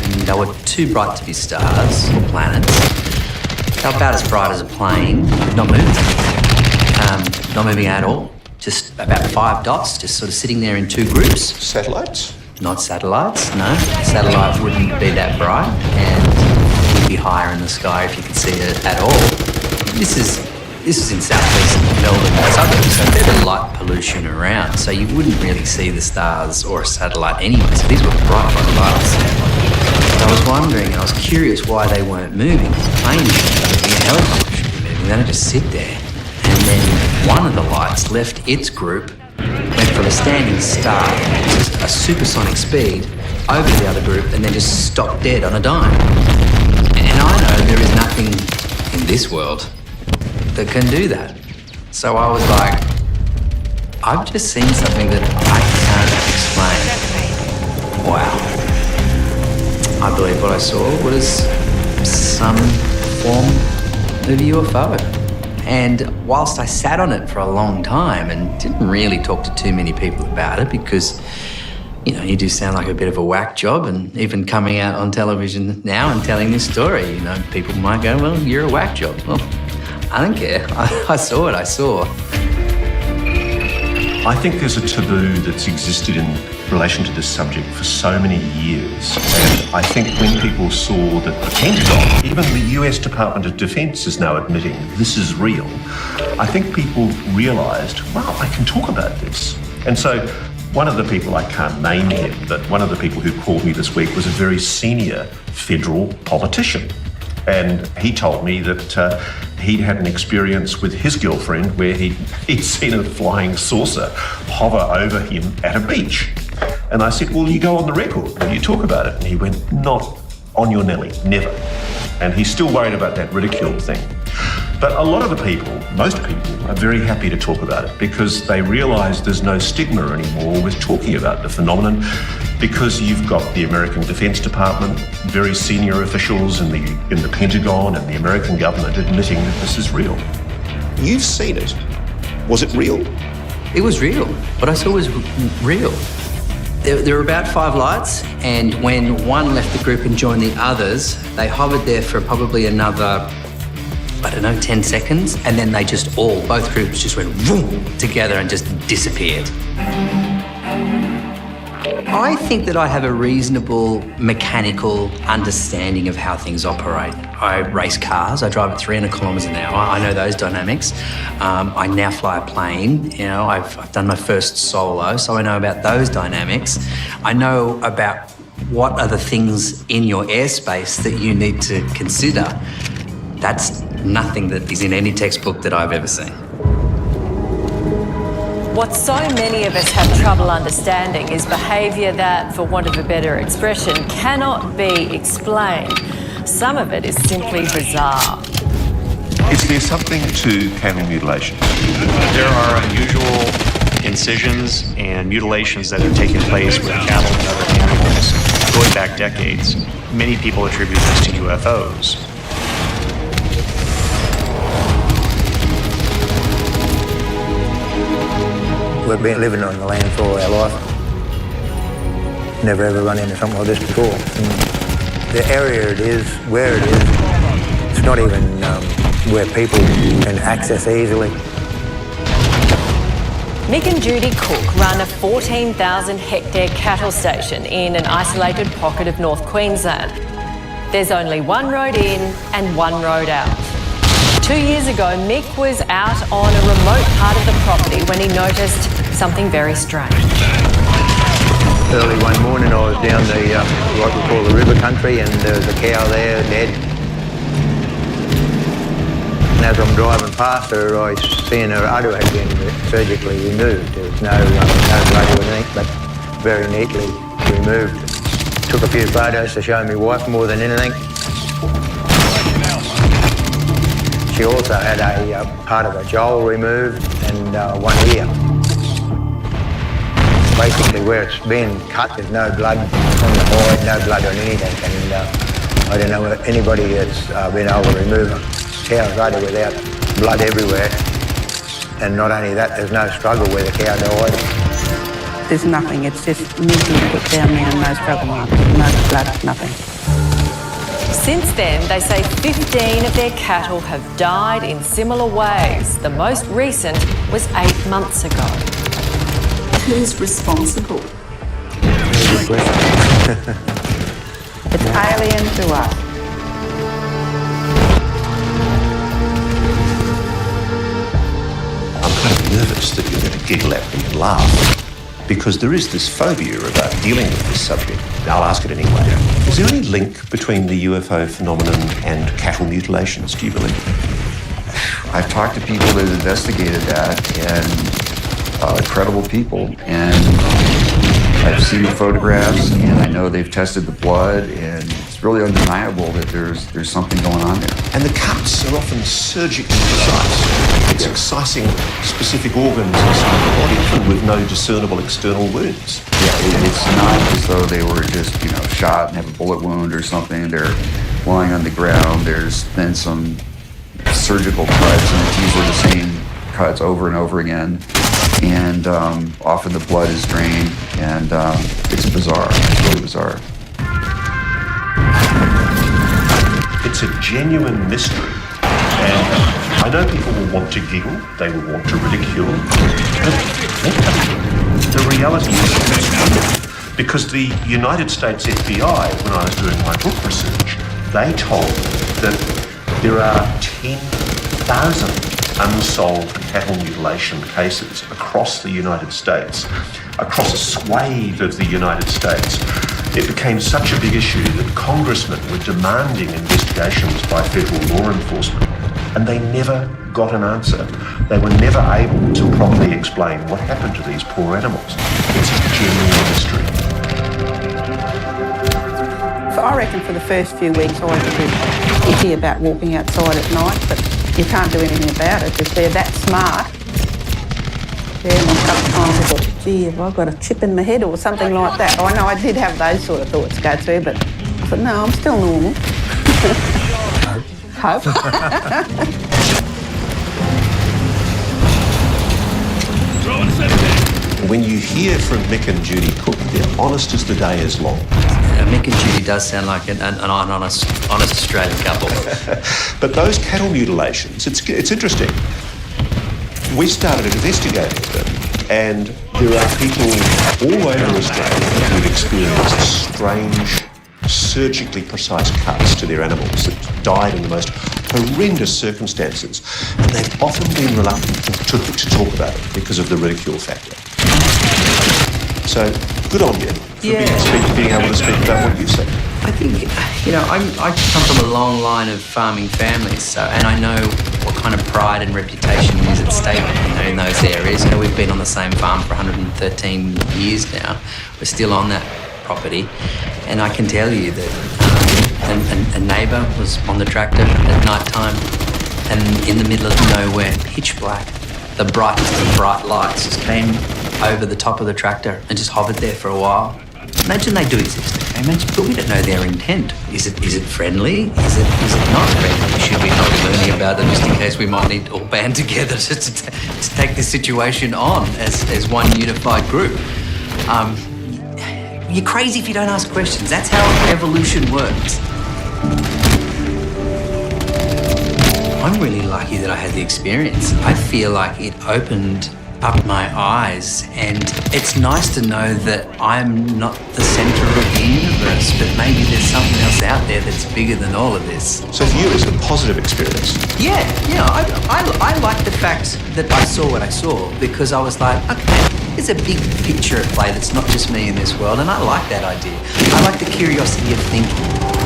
And they were too bright to be stars or planets. They were about as bright as a plane, not moving. Not moving at all. Just about 5 dots, just sort of sitting there in 2 groups. Satellites? Not satellites, no. Satellites wouldn't be that bright and would be higher in the sky if you could see it at all. This is in southeast Melbourne suburbs, so there's a light pollution around, so you wouldn't really see the stars or a satellite anyway. So these were bright lights. So I was wondering, and I was curious why they weren't moving. The plane should be moving, a helicopter should be moving. They don't just sit there. And then one of the lights left its group, went from a standing start, a supersonic speed, over to the other group, and then just stopped dead on a dime. And I know there is nothing in this world that can do that. So I was like, I've just seen something that I can't explain. Wow. I believe what I saw was some form of UFO. And whilst I sat on it for a long time and didn't really talk to too many people about it because, you know, you do sound like a bit of a whack job, and even coming out on television now and telling this story, you know, people might go, well, you're a whack job. Well, I don't care. I saw what I saw. I think there's a taboo that's existed in relation to this subject for so many years, and I think when people saw that the Pentagon, even the US Department of Defense is now admitting this is real, I think people realised, wow, I can talk about this. And so one of the people, I can't name him, but one of the people who called me this week was a very senior federal politician. And he told me that he'd had an experience with his girlfriend where he'd seen a flying saucer hover over him at a beach. And I said, well, you go on the record, will you talk about it? And he went, not on your Nelly, never. And he's still worried about that ridicule thing. But a lot of the people, most people, are very happy to talk about it because they realise there's no stigma anymore with talking about the phenomenon, because you've got the American Defense Department, very senior officials in the Pentagon and the American government admitting that this is real. You've seen it. Was it real? It was real. What I saw was real. There were about 5 lights, and when one left the group and joined the others, they hovered there for probably another, 10 seconds, and then they just both groups just went vroom together and just disappeared. I think that I have a reasonable mechanical understanding of how things operate. I race cars, I drive at 300 kilometres an hour, I know those dynamics. I now fly a plane, I've done my first solo, so I know about those dynamics. I know about what are the things in your airspace that you need to consider. That's nothing that is in any textbook that I've ever seen. What so many of us have trouble understanding is behaviour that, for want of a better expression, cannot be explained. Some of it is simply bizarre. Is there something to cattle mutilation? There are unusual incisions and mutilations that have taken place with cattle and other animals going back decades. Many people attribute this to UFOs. We've been living on the land for all our life. Never ever run into something like this before. And the area it is, where it is, it's not even where people can access easily. Mick and Judy Cook run a 14,000 hectare cattle station in an isolated pocket of North Queensland. There's only one road in and one road out. 2 years ago, Mick was out on a remote part of the property when he noticed something very strange. Early one morning I was down what we call the river country, and there was a cow there dead. And as I'm driving past her, I seen her udder had been surgically removed. There was no blood or anything, but very neatly removed. Took a few photos to show me wife more than anything. She also had a part of a jowl removed and one ear. Basically, where it's been cut, there's no blood on the hide, no blood on anything, and I don't know anybody that's been able to remove a cow's udder without blood everywhere. And not only that, there's no struggle where the cow died. There's nothing, it's just neatly put down there and no struggle marks, no blood, nothing. Since then, they say 15 of their cattle have died in similar ways. The most recent was 8 months ago. Who's responsible? It's alien to us. I'm kind of nervous that you're going to giggle at me and laugh, because there is this phobia about dealing with this subject. I'll ask it anyway. Is there any link between the UFO phenomenon and cattle mutilations, do you believe? I've talked to people that have investigated that, and credible people, and I've seen the photographs, and I know they've tested the blood, and it's really undeniable that there's something going on there. And the cuts are often surgically precise. It's excising specific organs inside the body, often with no discernible external wounds. Yeah, it's not as though they were just, shot and have a bullet wound or something. They're lying on the ground. There's then some surgical cuts, and it's usually the same cuts over and over again. And often the blood is drained, and it's bizarre. It's really bizarre. It's a genuine mystery. And I know people will want to giggle, they will want to ridicule, but the reality is Because the United States FBI, when I was doing my book research, they told me that there are 10,000 unsolved cattle mutilation cases across the United States, across a swathe of the United States. It became such a big issue that congressmen were demanding investigations by federal law enforcement, and they never got an answer. They were never able to properly explain what happened to these poor animals. It's a genuine mystery. I reckon for the first few weeks I was a bit itchy about walking outside at night, but you can't do anything about it if they're that smart. Yeah, and a couple of times I thought, gee, have I got a chip in my head or something like that? I know I did have those sort of thoughts go through, but I thought, no, I'm still normal. Hope. When you hear from Mick and Judy Cook, they're honest as the day is long. Mick and Judy does sound like an honest Australian couple. But those cattle mutilations, it's interesting. We started investigating them, and there are people all over Australia who've experienced strange, surgically precise cuts to their animals that died in the most horrendous circumstances, and they've often been reluctant to talk about it because of the ridicule factor. So, good on you for being able to speak about what you said. I think, I come from a long line of farming families, and I know what kind of pride and reputation is at stake, in those areas. We've been on the same farm for 113 years now. We're still on that property, and I can tell you that a neighbour was on the tractor at night time, and in the middle of nowhere, pitch black, the brightest of bright lights just came over the top of the tractor and just hovered there for a while. Imagine they do exist, but we don't know their intent. Is it friendly? Is it not friendly? Should we not be learning about it just in case we might need to all band together to take this situation on as one unified group? You're crazy if you don't ask questions. That's how evolution works. I'm really lucky that I had the experience. I feel like it opened up my eyes, and it's nice to know that I'm not the centre of the universe, but maybe there's something else out there that's bigger than all of this. So for you, it's a positive experience? Yeah, I like the fact that I saw what I saw, because I was like, okay, there's a big picture at play that's not just me in this world, and I like that idea. I like the curiosity of thinking.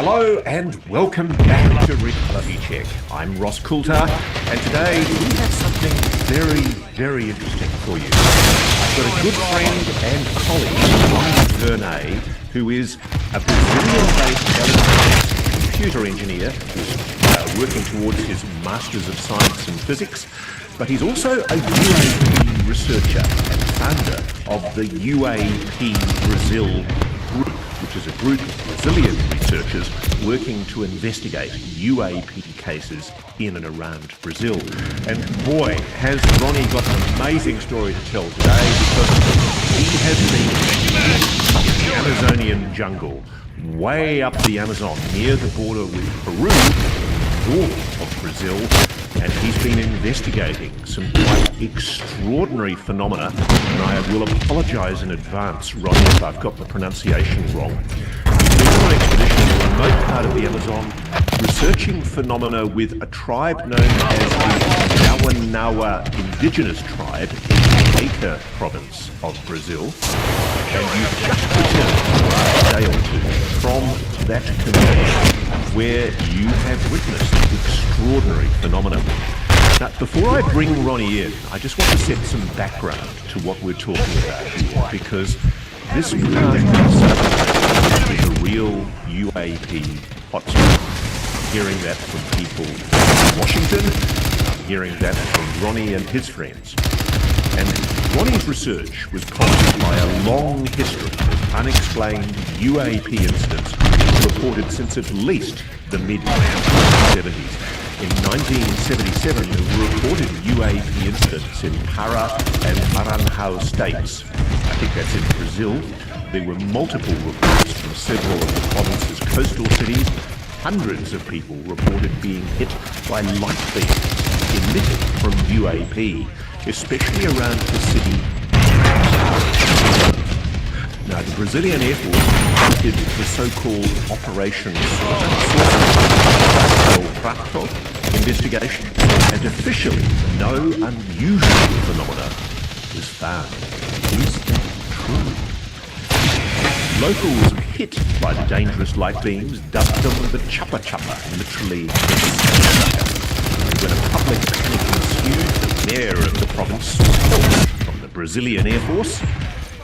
Hello and welcome back to Reality Check. I'm Ross Coulter, and today we have something very, very interesting for you. I've got a good friend and colleague, Ryan Vernay, who is a Brazilian-based electronics computer engineer who's working towards his Masters of Science in Physics, but he's also a UAP researcher and founder of the UAP Brazil Group, which is a group of Brazilian researchers working to investigate UAP cases in and around Brazil. And boy, has Ronnie got an amazing story to tell today, because he has been in the Amazonian jungle, way up the Amazon, near the border with Peru, north of Brazil, and he's been investigating some quite extraordinary phenomena, and I will apologise in advance, Ronnie, if I've got the pronunciation wrong. He's been on an expedition in a remote part of the Amazon, researching phenomena with a tribe known as the Nawanawa indigenous tribe in the Acre province of Brazil. And you've just returned a day or two from that community where you have witnessed extraordinary phenomena. Now, before I bring Ronnie in, I just want to set some background to what we're talking about here, because this is a real UAP hotspot. I'm hearing that from people in Washington. I'm hearing that from Ronnie and his friends. And Ronnie's research was prompted by a long history of unexplained UAP incidents reported since at least the mid-1970s. In 1977, there were reported UAP incidents in Para and Maranhão states. I think that's in Brazil. There were multiple reports from several of the province's coastal cities. Hundreds of people reported being hit by light beams emitted from UAP, especially around the city. Now, the Brazilian Air Force did the so-called Operation Prato investigation, and officially no unusual phenomena was found. Is that true? Locals hit by the dangerous light beams dubbed them the Chapa Chapa, literally. When a public panic ensued, the mayor of the province was helped from the Brazilian Air Force,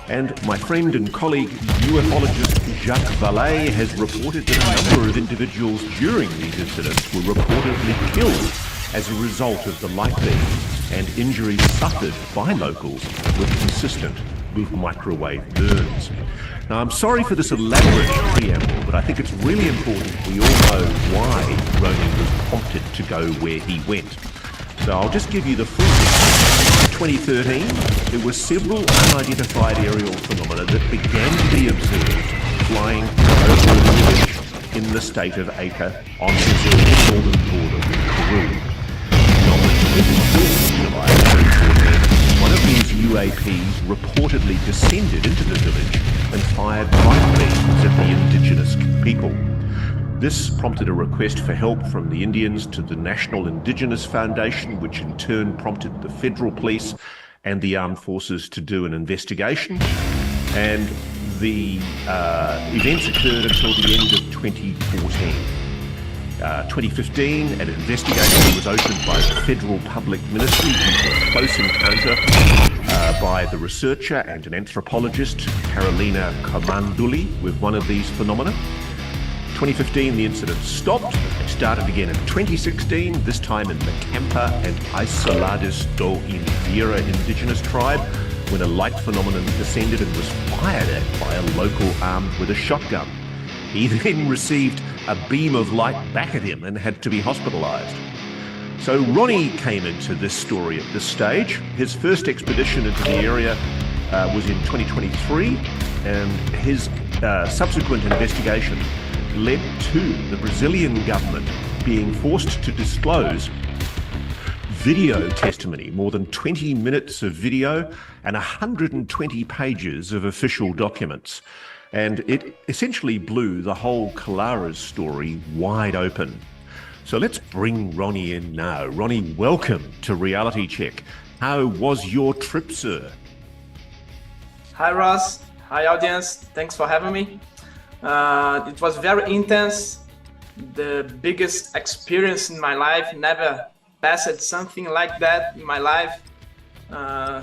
and my friend and colleague ufologist Jacques Vallée has reported that a number of individuals during these incidents were reportedly killed as a result of the light beams, and injuries suffered by locals were consistent with microwave burns. Now, I'm sorry for this elaborate preamble, but I think it's really important we all know why Ronnie was prompted to go where he went. So I'll just give you the full picture. In 2013, there were several unidentified aerial phenomena that began to be observed flying over the village in the state of Acre on Brazil's northern border with Peru. On the 25th of July 2014, one of these UAPs reportedly descended into the village and fired light beams at the indigenous people. This prompted a request for help from the Indians to the National Indigenous Foundation, which in turn prompted the federal police and the armed forces to do an investigation. And the events occurred until the end of 2014. 2015, an investigation was opened by the Federal Public Ministry due to a close encounter by the researcher and an anthropologist, Carolina Comanduli, with one of these phenomena. 2015, the incident stopped. It started again in 2016, this time in the Campa and Isoladas do Indira indigenous tribe, when a light phenomenon descended and was fired at by a local armed with a shotgun. He then received a beam of light back at him and had to be hospitalized. So Ronnie came into this story at this stage. His first expedition into the area was in 2023, and his subsequent investigation led to the Brazilian government being forced to disclose video testimony, more than 20 minutes of video and 120 pages of official documents. And it essentially blew the whole Colares story wide open. So let's bring Ronnie in now. Ronnie, welcome to Reality Check. How was your trip, sir? Hi, Ross. Hi, audience. Thanks for having me. It was very intense. The biggest experience in my life. Never passed something like that in my life.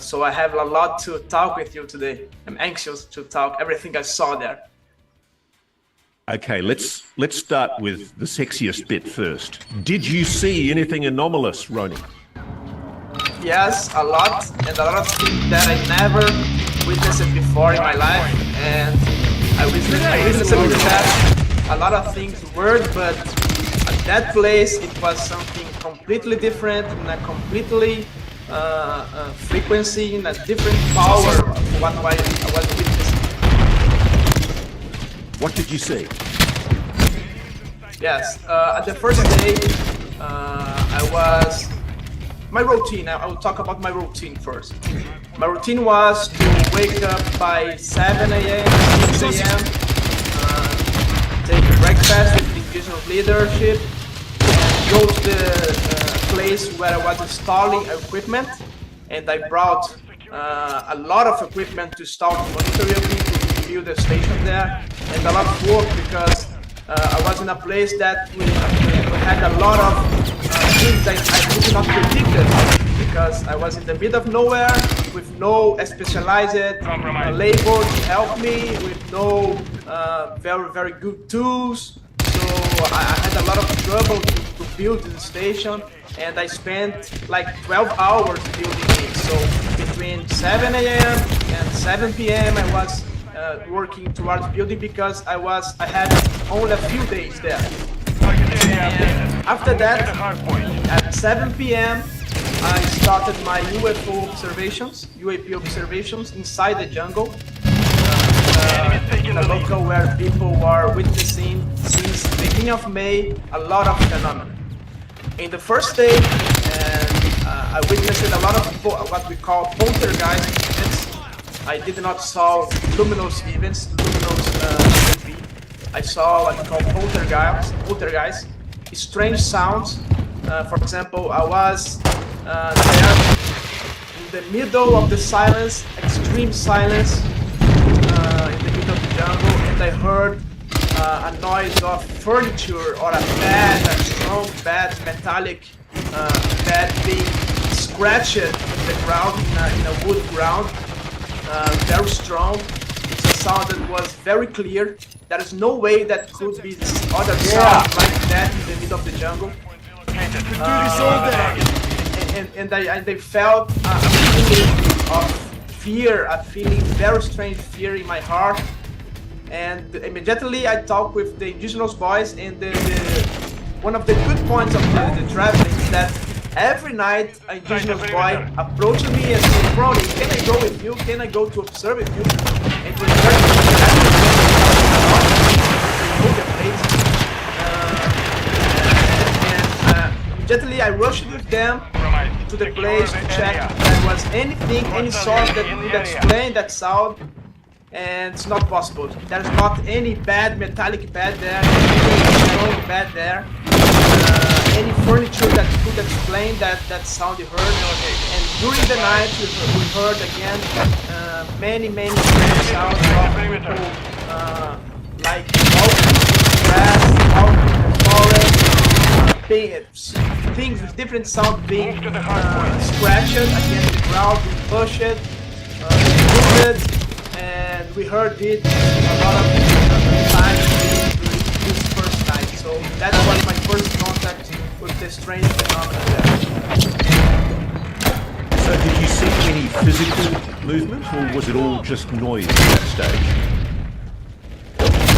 So I have a lot to talk with you today. I'm anxious to talk everything I saw there. Okay, let's start with the sexiest bit first. Did you see anything anomalous, Ronnie? Yes, a lot, and a lot of things that I never witnessed before in my life. And I witnessed that a lot of things were, but at that place it was something completely different, in a completely frequency, in a different power of what I was witnessing. What did you see? Yes, at the first day, my routine, I will talk about my routine first. My routine was to wake up by 7 a.m., 6 a.m., take a breakfast with the indigenous leadership, and go to the place where I was installing equipment, and I brought a lot of equipment to start monitoring, to build a station there, and a lot of work because I was in a place that we had a lot of things that I did not predict it, because I was in the middle of nowhere with no specialized labor to help me, with no very good tools. So I had a lot of trouble to build the station, and I spent like 12 hours building it. So between 7 a.m. and 7 p.m. I was working towards building, because I had only a few days there. And after that, at 7 p.m. I started my UFO UAP observations inside the jungle, in a local where people were witnessing since the beginning of May a lot of phenomena. In the first day, I witnessed a lot of what we call poltergeist events. I did not saw luminous events, UAP. I saw what we call poltergeist, strange sounds. For example, I was there in the middle of the silence, extreme silence, in the middle of the jungle, and I heard a noise of furniture or a strong bed, metallic bed being scratched in the ground, in a wood ground, very strong. It's a sound that was very clear. There is no way that could be other sound like that in the middle of the jungle. And they felt a feeling of fear, a feeling, very strange fear in my heart. And immediately I talked with the indigenous boys, and one of the good points of the traveling is that every night an indigenous boy approached me and said, "Brony, can I go with you? Can I go to observe with you?" And we immediately I rushed with them to the place to check if there was anything, any source that could explain that sound. And it's not possible. There's not any bad metallic bed there, any strong bed there, any furniture that could explain that sound you heard. And during the night we heard again many strange sounds of people like walking grass, walking in the forest, things with different sound being scratched against the ground, being pushed, moved. And we heard it a lot of times during this first night. So that was my first contact with the strange phenomena there. So did you see any physical movement, or was it all just noise at that stage?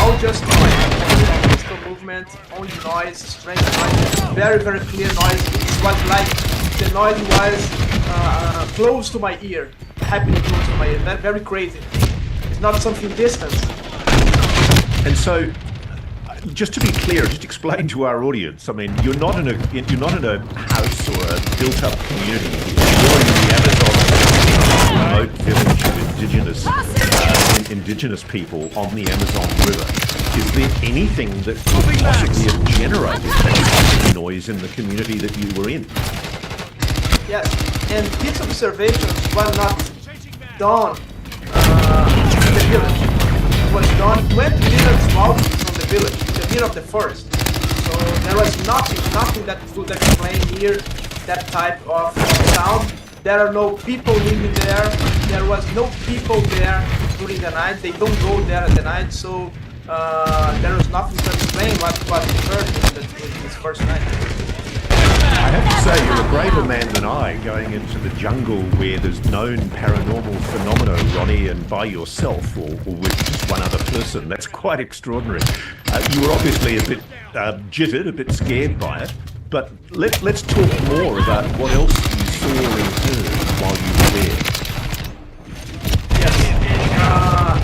All just noise. No physical movement, only noise, strange noise, very clear noise. It was like the noise was close to my ear, happening close to my ear. Very crazy. It's not something distant. And so, just to be clear, just explain to our audience. I mean, you're not in a house or a built-up community. You're in the Amazon, remote village of indigenous people on the Amazon River. Is there anything that could possibly have generated that kind of noise in the community that you were in? Yes, and these observations were not done in the village. It was done 20 minutes walking from the village, in the middle of the forest. So there was nothing that could explain here that type of sound. There are no people living there. There was no people there during the night. They don't go there at the night, so there was nothing to explain what occurred in this first night. I have to say, you're a braver man than I, going into the jungle where there's known paranormal phenomena, Ronnie, and by yourself, or with just one other person. That's quite extraordinary. You were obviously a bit jittered, a bit scared by it, but let's talk more about what else you saw and heard while you were there. Yes.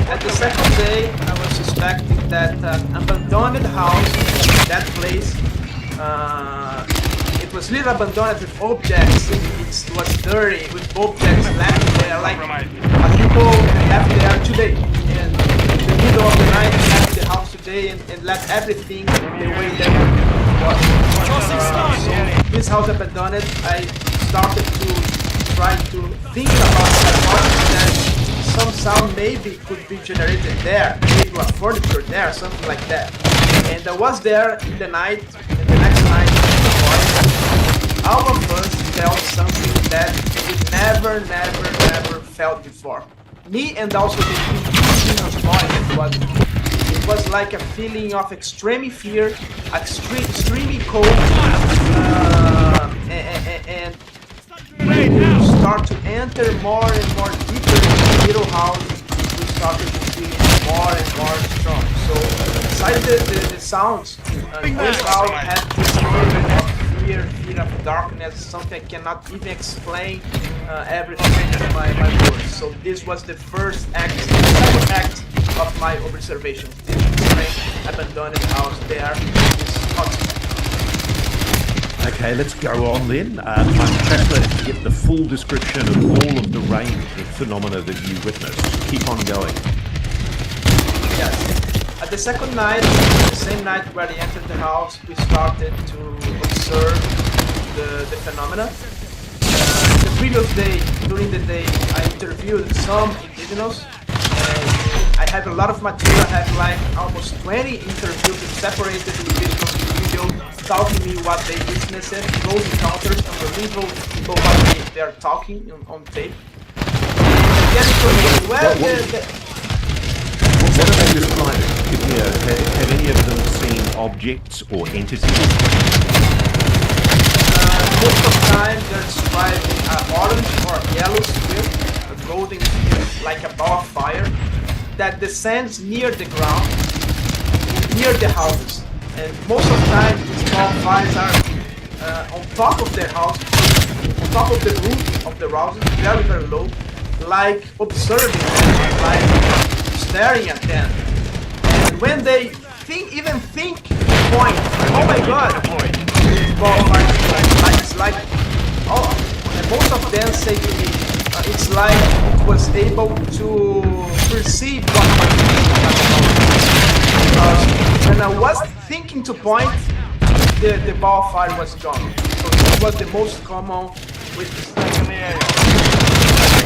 At the second day, I was suspecting that abandoned house, that place, it was little abandoned with objects. It was dirty with objects left there, like people left there today. And in the middle of the night, left the house today and left everything the way that it was. So this house abandoned, I started to try to think about that some sound maybe could be generated there, maybe a furniture there, something like that. And I was there in the night, and the next night, all of us felt something that we never felt before. Me and also the Indigenous boys. It was like a feeling of extreme fear, extremely cold, and when you start to enter more and more deeper in the little house, we started to feel more and more strong. So besides the sounds, this house had this feeling of fear of darkness, something I cannot even explain everything in my words. So this was the first act, second act of my observation. This strange abandoned house there is hot. Okay, let's go on then. I'm fascinated to get the full description of all of the range of phenomena that you witnessed. Keep on going. Yes. At the second night, the same night where they entered the house, we started to observe the phenomena. The previous day, during the day, I interviewed some indigenous, and I have a lot of material. I have like almost 20 interviews with separated individuals in video, telling me what they witnessed, those encounters, unbelievable people what they are talking on tape. Get information. What are they describing? Have any of them seen objects or entities? Most of the time they're describing an orange or yellow sphere, a golden sphere, like a ball of fire, that descends near the ground, near the houses. And most of the time these ball of fires are on top of their houses, on top of the roof of the houses, very low, like observing them, like staring at them. And when they think point, oh my god, ball of fire, it's like, oh, and most of them say to me, it's like it was able to perceive what might be. When I was thinking to point, the ball of fire was gone. So this was the most common witness.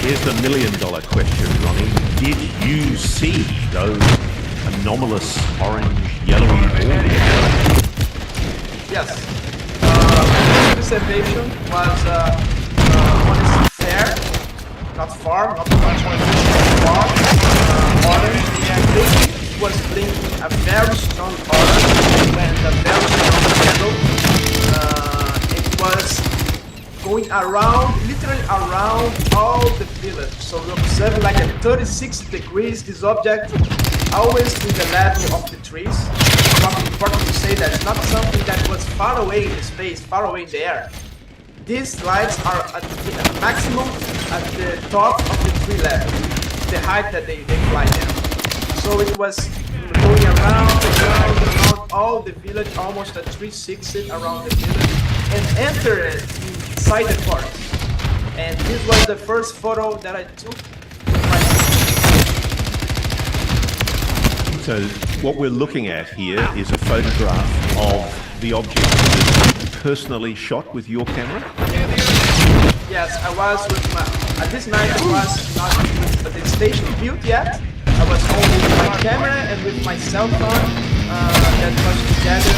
Here's the $1 million question, Ronnie. Did you see those anomalous orange, yellowy balls? Yes. The observation was honestly fair, not far, not much far, orange, and it was blinking a very strong orange and a very strong yellow. It was going around, literally around all the village. So we observed like at 36 degrees this object, always in the level of the trees. It's important to say that it's not something that was far away in the space, far away in the air. These lights are at the maximum at the top of the tree level, the height that they fly there. So it was going around all the village, almost at 360 around the village, and entered inside the forest. And this was the first photo that I took. So what we're looking at here is a photograph of the object that you personally shot with your camera? Yes, I was with my, at this night I was not with the station built yet. I was only with my camera and with my cell phone that was together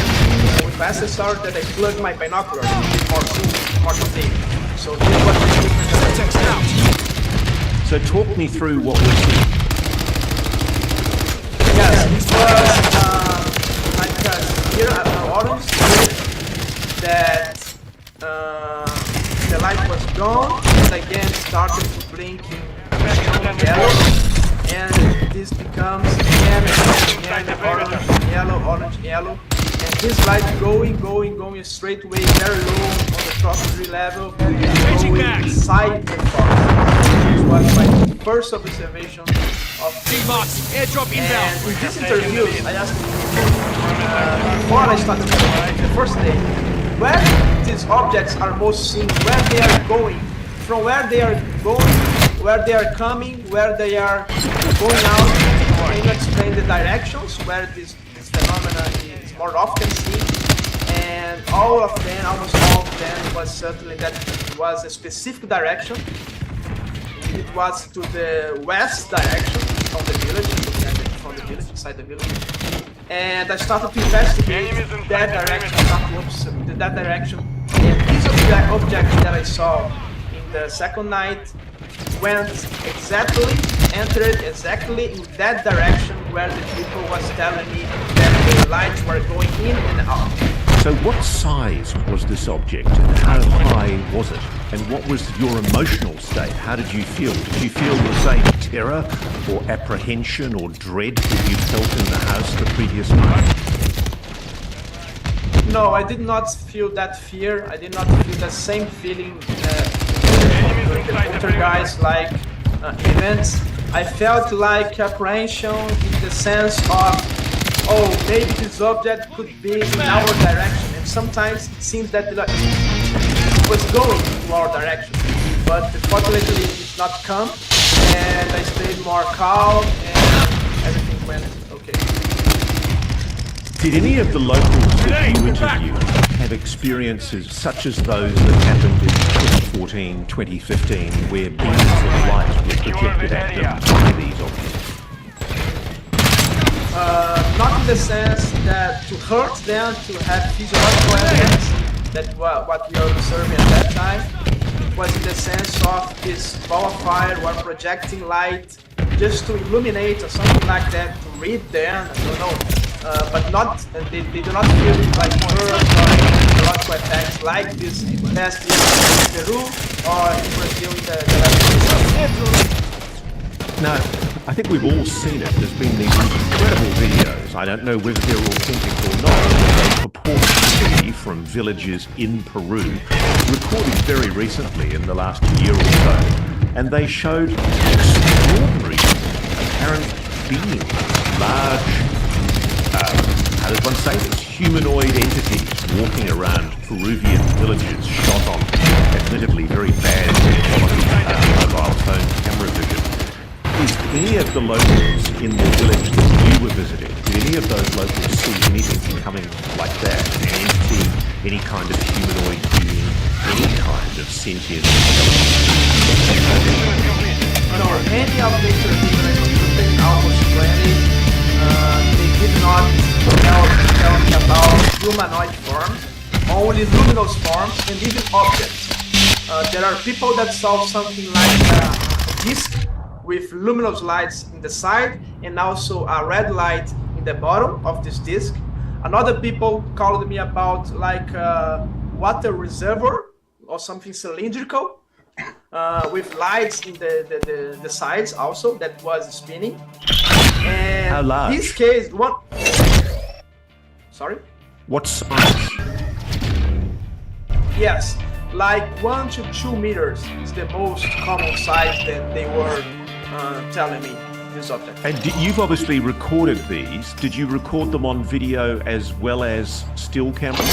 with my accessory that I plugged my binoculars more today. So this was the equipment that I took. So talk me through what we're seeing. Yes, it was like here at the orange that the light was gone and again started to blink in yellow, and this becomes again orange, yellow, and this light going straight away, very low on the cross-tree level, going inside the forest. This was my first observation of airdrop inbound. And in this interview, I asked before I started the first day, where these objects are most seen, where they are going, from where they are going, where they are coming, where they are going out. Can you explain the directions where this phenomena is more often seen? And all of them, almost all of them, was certainly that it was a specific direction. It was to the west direction from the village, inside the village. and I started to investigate that direction. And this object that I saw in the second night entered exactly in that direction where the people was telling me that the lights were going in and out. So what size was this object and how high was it? And what was your emotional state? How did you feel? Did you feel the same terror or apprehension or dread that you felt in the house the previous night? No, I did not feel that fear. I did not feel the same feeling during the poltergeist like events. I felt like apprehension in the sense of, oh, maybe this object could be in our direction, and sometimes it seems that it was going to our direction, but fortunately it did not come, and I stayed more calm, and everything went okay. Did any of the locals that you interviewed have experiences such as those that happened in 2014, 2015, where beams of light were projected at them by these objects? Not in the sense that to hurt them, to have physiological evidence, that's what we are observing at that time. It was in the sense of this ball of fire or projecting light just to illuminate or something like that, to read them, I don't know. But not, they do not feel like hurt or physiological attacks like this past year in Peru or in Brazil in the last. No, I think we've all seen it. There's been these incredible videos. I don't know whether they're authentic or not, but they purport to be from villages in Peru, recorded very recently in the last year or so, and they showed extraordinary apparent beings, large, how does one say this, humanoid entities walking around Peruvian villages shot on admittedly very bad quality mobile phone camera vision. Is any of the locals in the village that you were visiting, did any of those locals see anything coming like that? An entity, any kind of humanoid being, any kind of sentient intelligence? No, any of the interviews, almost 20, they did not tell me about humanoid forms, only luminous forms and even objects. There are people that saw something like a disc with luminous lights in the side and also a red light in the bottom of this disc. Another people called me about like a water reservoir or something cylindrical with lights in the sides also that was spinning. And how large? This case, one. Sorry? What size? Yes, like 1 to 2 meters is the most common size that they were telling me this object. And you've obviously recorded these. Did you record them on video as well as still cameras?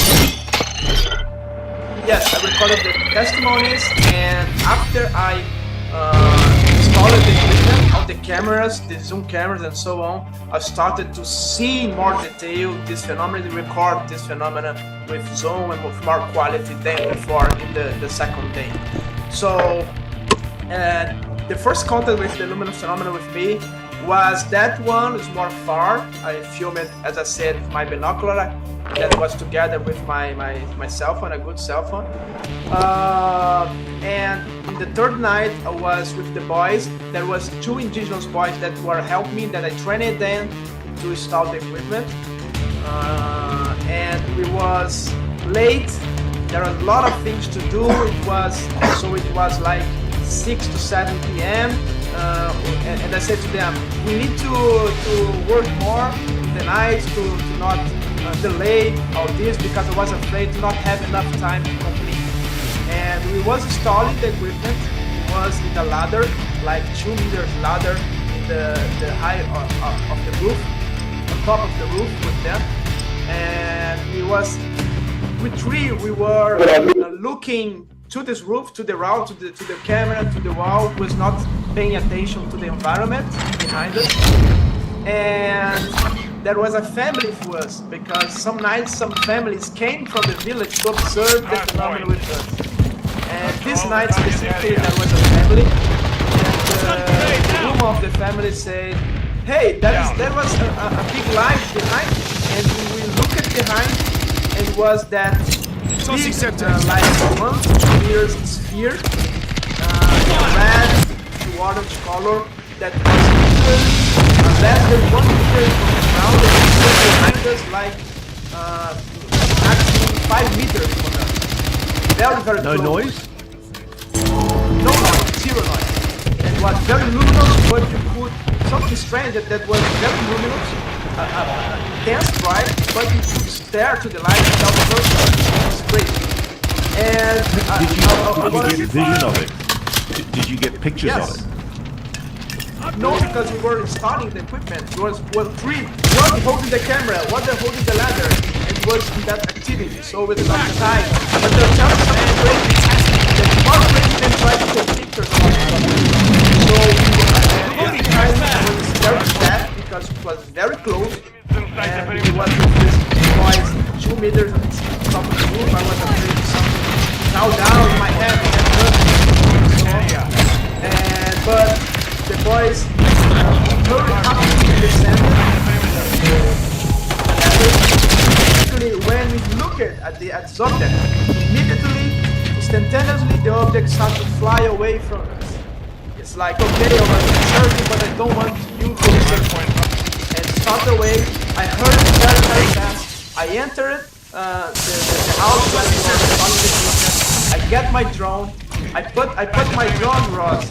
Yes, I recorded the testimonies, and after I installed the equipment, all the cameras, the zoom cameras and so on, I started to see in more detail this phenomenon, record this phenomenon with zoom and with more quality than before in the second day. So the first contact with the luminous phenomenon with me was that one is more far. I filmed it, as I said, with my binocular. That was together with my cell phone, a good cell phone. And in the third night, I was with the boys. There was 2 indigenous boys that were helping me, that I trained them to install the equipment. And we was late. There are a lot of things to do. It was like 6 to 7 p.m. And I said to them, we need to work more in the night to not delay all this, because I was afraid to not have enough time to complete. And we was installing the equipment. It was in the ladder, like 2 meters ladder in the height of the roof, on top of the roof with them. And we were looking to this roof, to the route, to the camera, to the wall, was not paying attention to the environment behind us. And there was a family for us, because some nights some families came from the village to observe the phenomenon with us. And this night specifically there was a family, and the woman of the family said, hey, there was a big light behind you. and we looked behind, and was that big, like 1 to 2 meters sphere, red to orange color, that was literally less than 1 meter from the ground, and it was behind us like maximum 5 meters from us. Very, very No close. noise? No noise, zero noise. It was very luminous, but you could, something strange that was very luminous, intense bright, but you could stare to the light without the first light. It was crazy. And Did you get vision of it? Did you get pictures yes. of it? No, because we were installing the equipment. There was three, one holding the camera, one holding the ladder. It was in that activity, so we did not have time. But there was something crazy that more crazy than trying to take pictures of it. So we was very sad because it was very close. And it was with this noise 2 meters on top of the roof. I was afraid of something now down in my head. But the boys very happy to descend. Basically, when we look at the object, immediately, instantaneously, the object starts to fly away from us. It's like, okay, I was searching, but I don't want you to search. And start away. I heard it very, very fast. I entered the house where we were installing the equipment. I get my drone. I put my drone, Ross,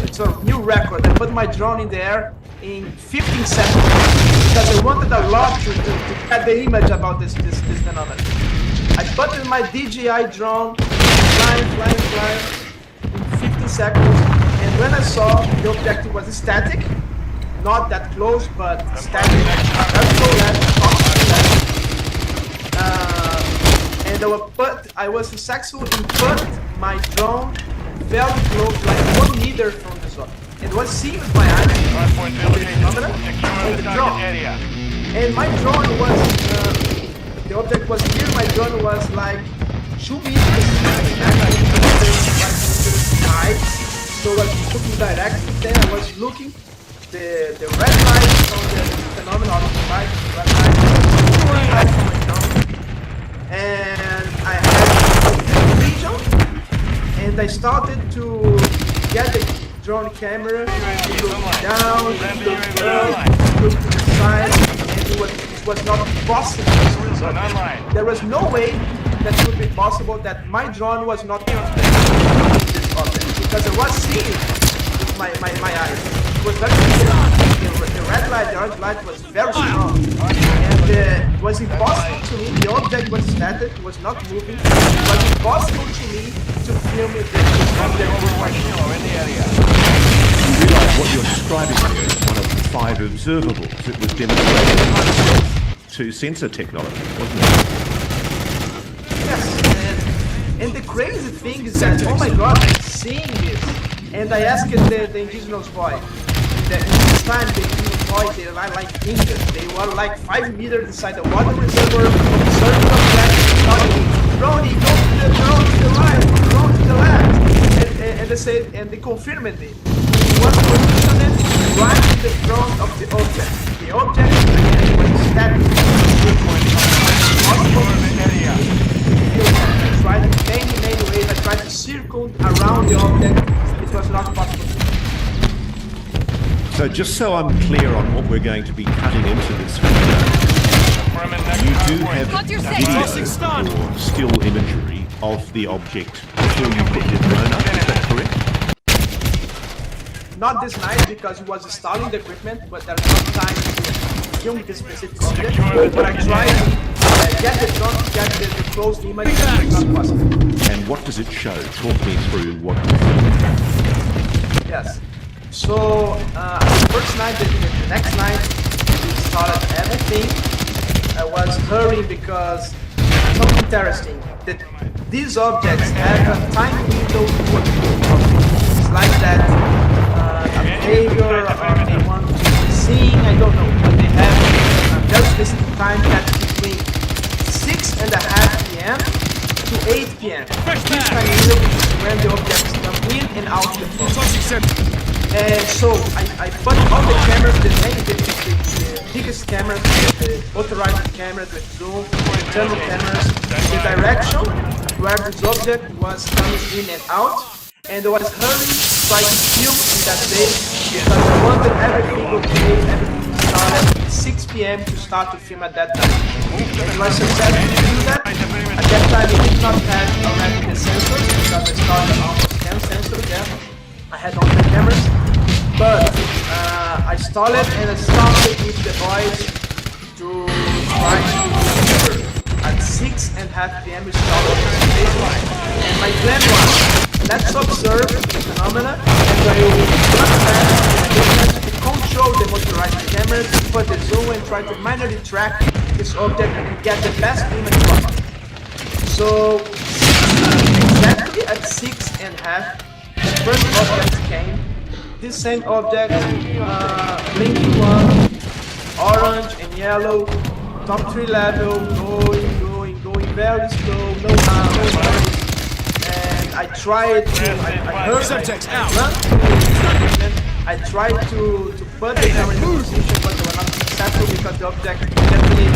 it's a new record. I put my drone in the air in 15 seconds because I wanted a lot to get the image about this phenomenon. I put in my DJI drone, flying in 15 seconds, and when I saw the objective was static, not that close, but static, and I was successful in putting my drone very close, like 1 meter from the zone. It was seen with my eyes, and the drone. And my drone was, the object was here, my drone was like 2 meters high. So I was looking directly, then I was looking, the red light from the phenomenon of the light, red light from my drone. And I had vision, and I started to get the drone camera, to look down, to look to the side, and it was not possible. There was no way that it would be possible that my drone was not this object, because I was seeing with my eyes. It was very clear. The red light, the orange light was very strong, and it was impossible to me. The object was static, it was not moving. It was impossible to me to film it object over my in the area. You realise what you're describing here is one of 5 observables. It was demonstrated to sensor technology, wasn't it? Yes, and the crazy thing is that, oh my god, I'm seeing this. And I asked the indigenous boy, that in this time the indigenous boy, they were like ninjas. They were like 5 meters inside the water reservoir, observing the object, telling me, Ronnie, go to the right, go to the left. And they said, and they confirmed it. He was positioned right in the front of the object. The object was static. I tried in many ways. I tried to circle around the object. It was not possible. So just so I'm clear on what we're going to be cutting into this video, you do have video or still imagery of the object before you put your drone up, is that correct? Not this night because he was installing the equipment, but there's no time to film this specific object. But I tried to get the drone to get the close image, and it's not possible. And what does it show? Talk me through what you filmed. Yes. So, the first night, the next night, we installed everything. I was hurrying because something interesting, that these objects have a time window to work. It's like that, a behavior, or they want to be seen, I don't know, but they have a very specific time that's between 6:30 p.m. to 8 p.m. This time window is when the objects come in and out of the phone. And so I put all the cameras, the biggest cameras, the motorized cameras with zoom, internal cameras, the direction where this object was coming in and out, and I was hurrying trying to film in that day because I wanted everything okay, everything started at 6 p.m. to start to film at that time. And I was successful to do that. At that time, I did not have already the sensors because I started almost 10 sensors there. I had all the cameras, but I started and I started with the boys to try to deliver at 6:30 p.m. we started the baseline. And my plan was, let's observe the phenomena and I will to control the motorized cameras, put the zoom and try to manually track this object and get the best image possible. So exactly at 6:30, the first object came. This same object, blinking one, orange and yellow, top 3 level, going very slow, no harm, and I tried to, I heard, I tried to put the camera in position, but they were not successful because the object definitely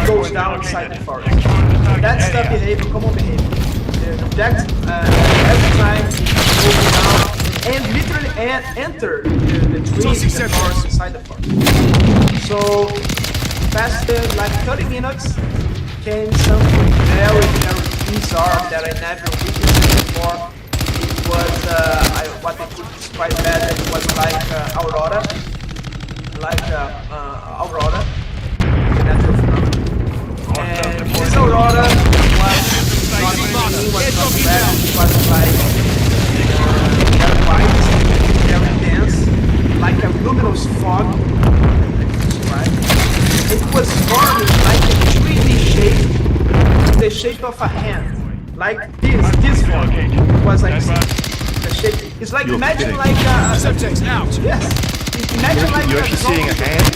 goes down inside the forest. That's the behavior, common behavior. The object every time goes down and literally enter the trees, the forest, inside the forest. So, faster, like 30 minutes, came something very, very bizarre that I never witnessed before. It was, what I could describe better, it was like aurora, the natural phenomenon. And this aurora was not red, it was like very white, very dense, like a luminous fog, It was forming like a 3D shape, the shape of a hand, like this fog. It was like the shape. It's like, imagine like a... Subjects out! Yes! Imagine like you're actually seeing a hand?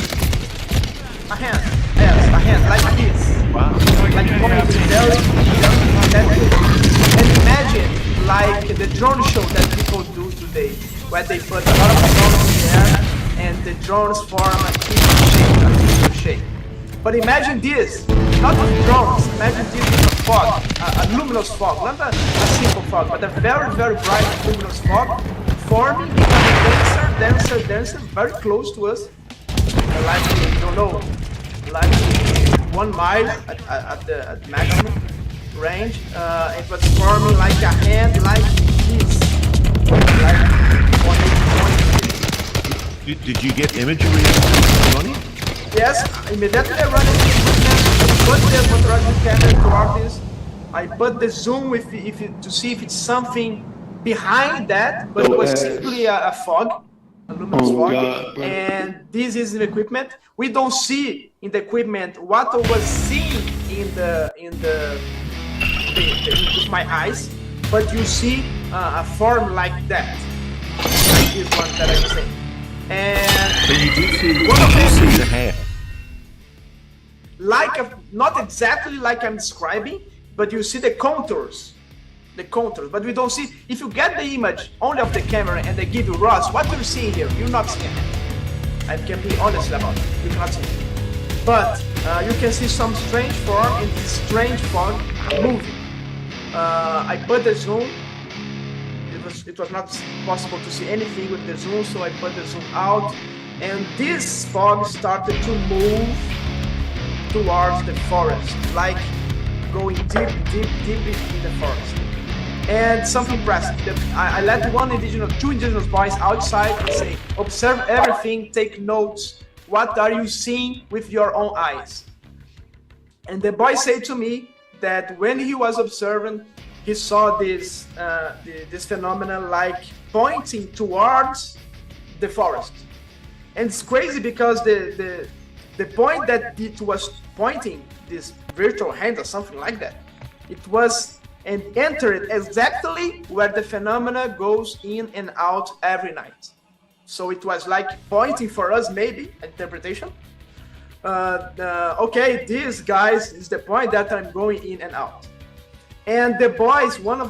A hand, yes, a hand, like this. Wow. Like pointing very, and imagine like the drone show that people do today, where they put a lot of drones in the air and the drones form a tissue shape. But imagine this, not with drones, imagine this with a fog, a luminous fog, not a simple fog, but a very, very bright luminous fog, forming, becoming denser, very close to us, like, I don't know, like 1 mile at the maximum range. It was forming like a hand, like this, like Did you get imagery on it? Yes, immediately I run into the put the motorized camera toward this. I put the zoom to see if it's something behind that, but it was simply a fog, a luminous fog. God, and this is the equipment. We don't see in the equipment what I was seeing with my eyes, but you see a form like that, like this one that I'm saying. And but you do see the hair. Like not exactly like I'm describing, but you see the contours, but we don't see. If you get the image only of the camera and they give you Ross, what do you see here? You're not seeing it. I can be honest about it. You cannot see it. But you can see some strange form in this strange fog moving. I put the zoom. It was not possible to see anything with the zoom, so I put the zoom out, and this fog started to move towards the forest, like going deep in the forest. And something impressive. I let two indigenous boys outside and say, observe everything, take notes. What are you seeing with your own eyes? And the boy said to me that when he was observing, he saw this phenomenon like pointing towards the forest. And it's crazy because the point that it was pointing, this virtual hand or something like that, it was and entered exactly where the phenomena goes in and out every night. So it was like pointing for us, maybe, interpretation. Okay, this, guys, is the point that I'm going in and out. And the boys, one of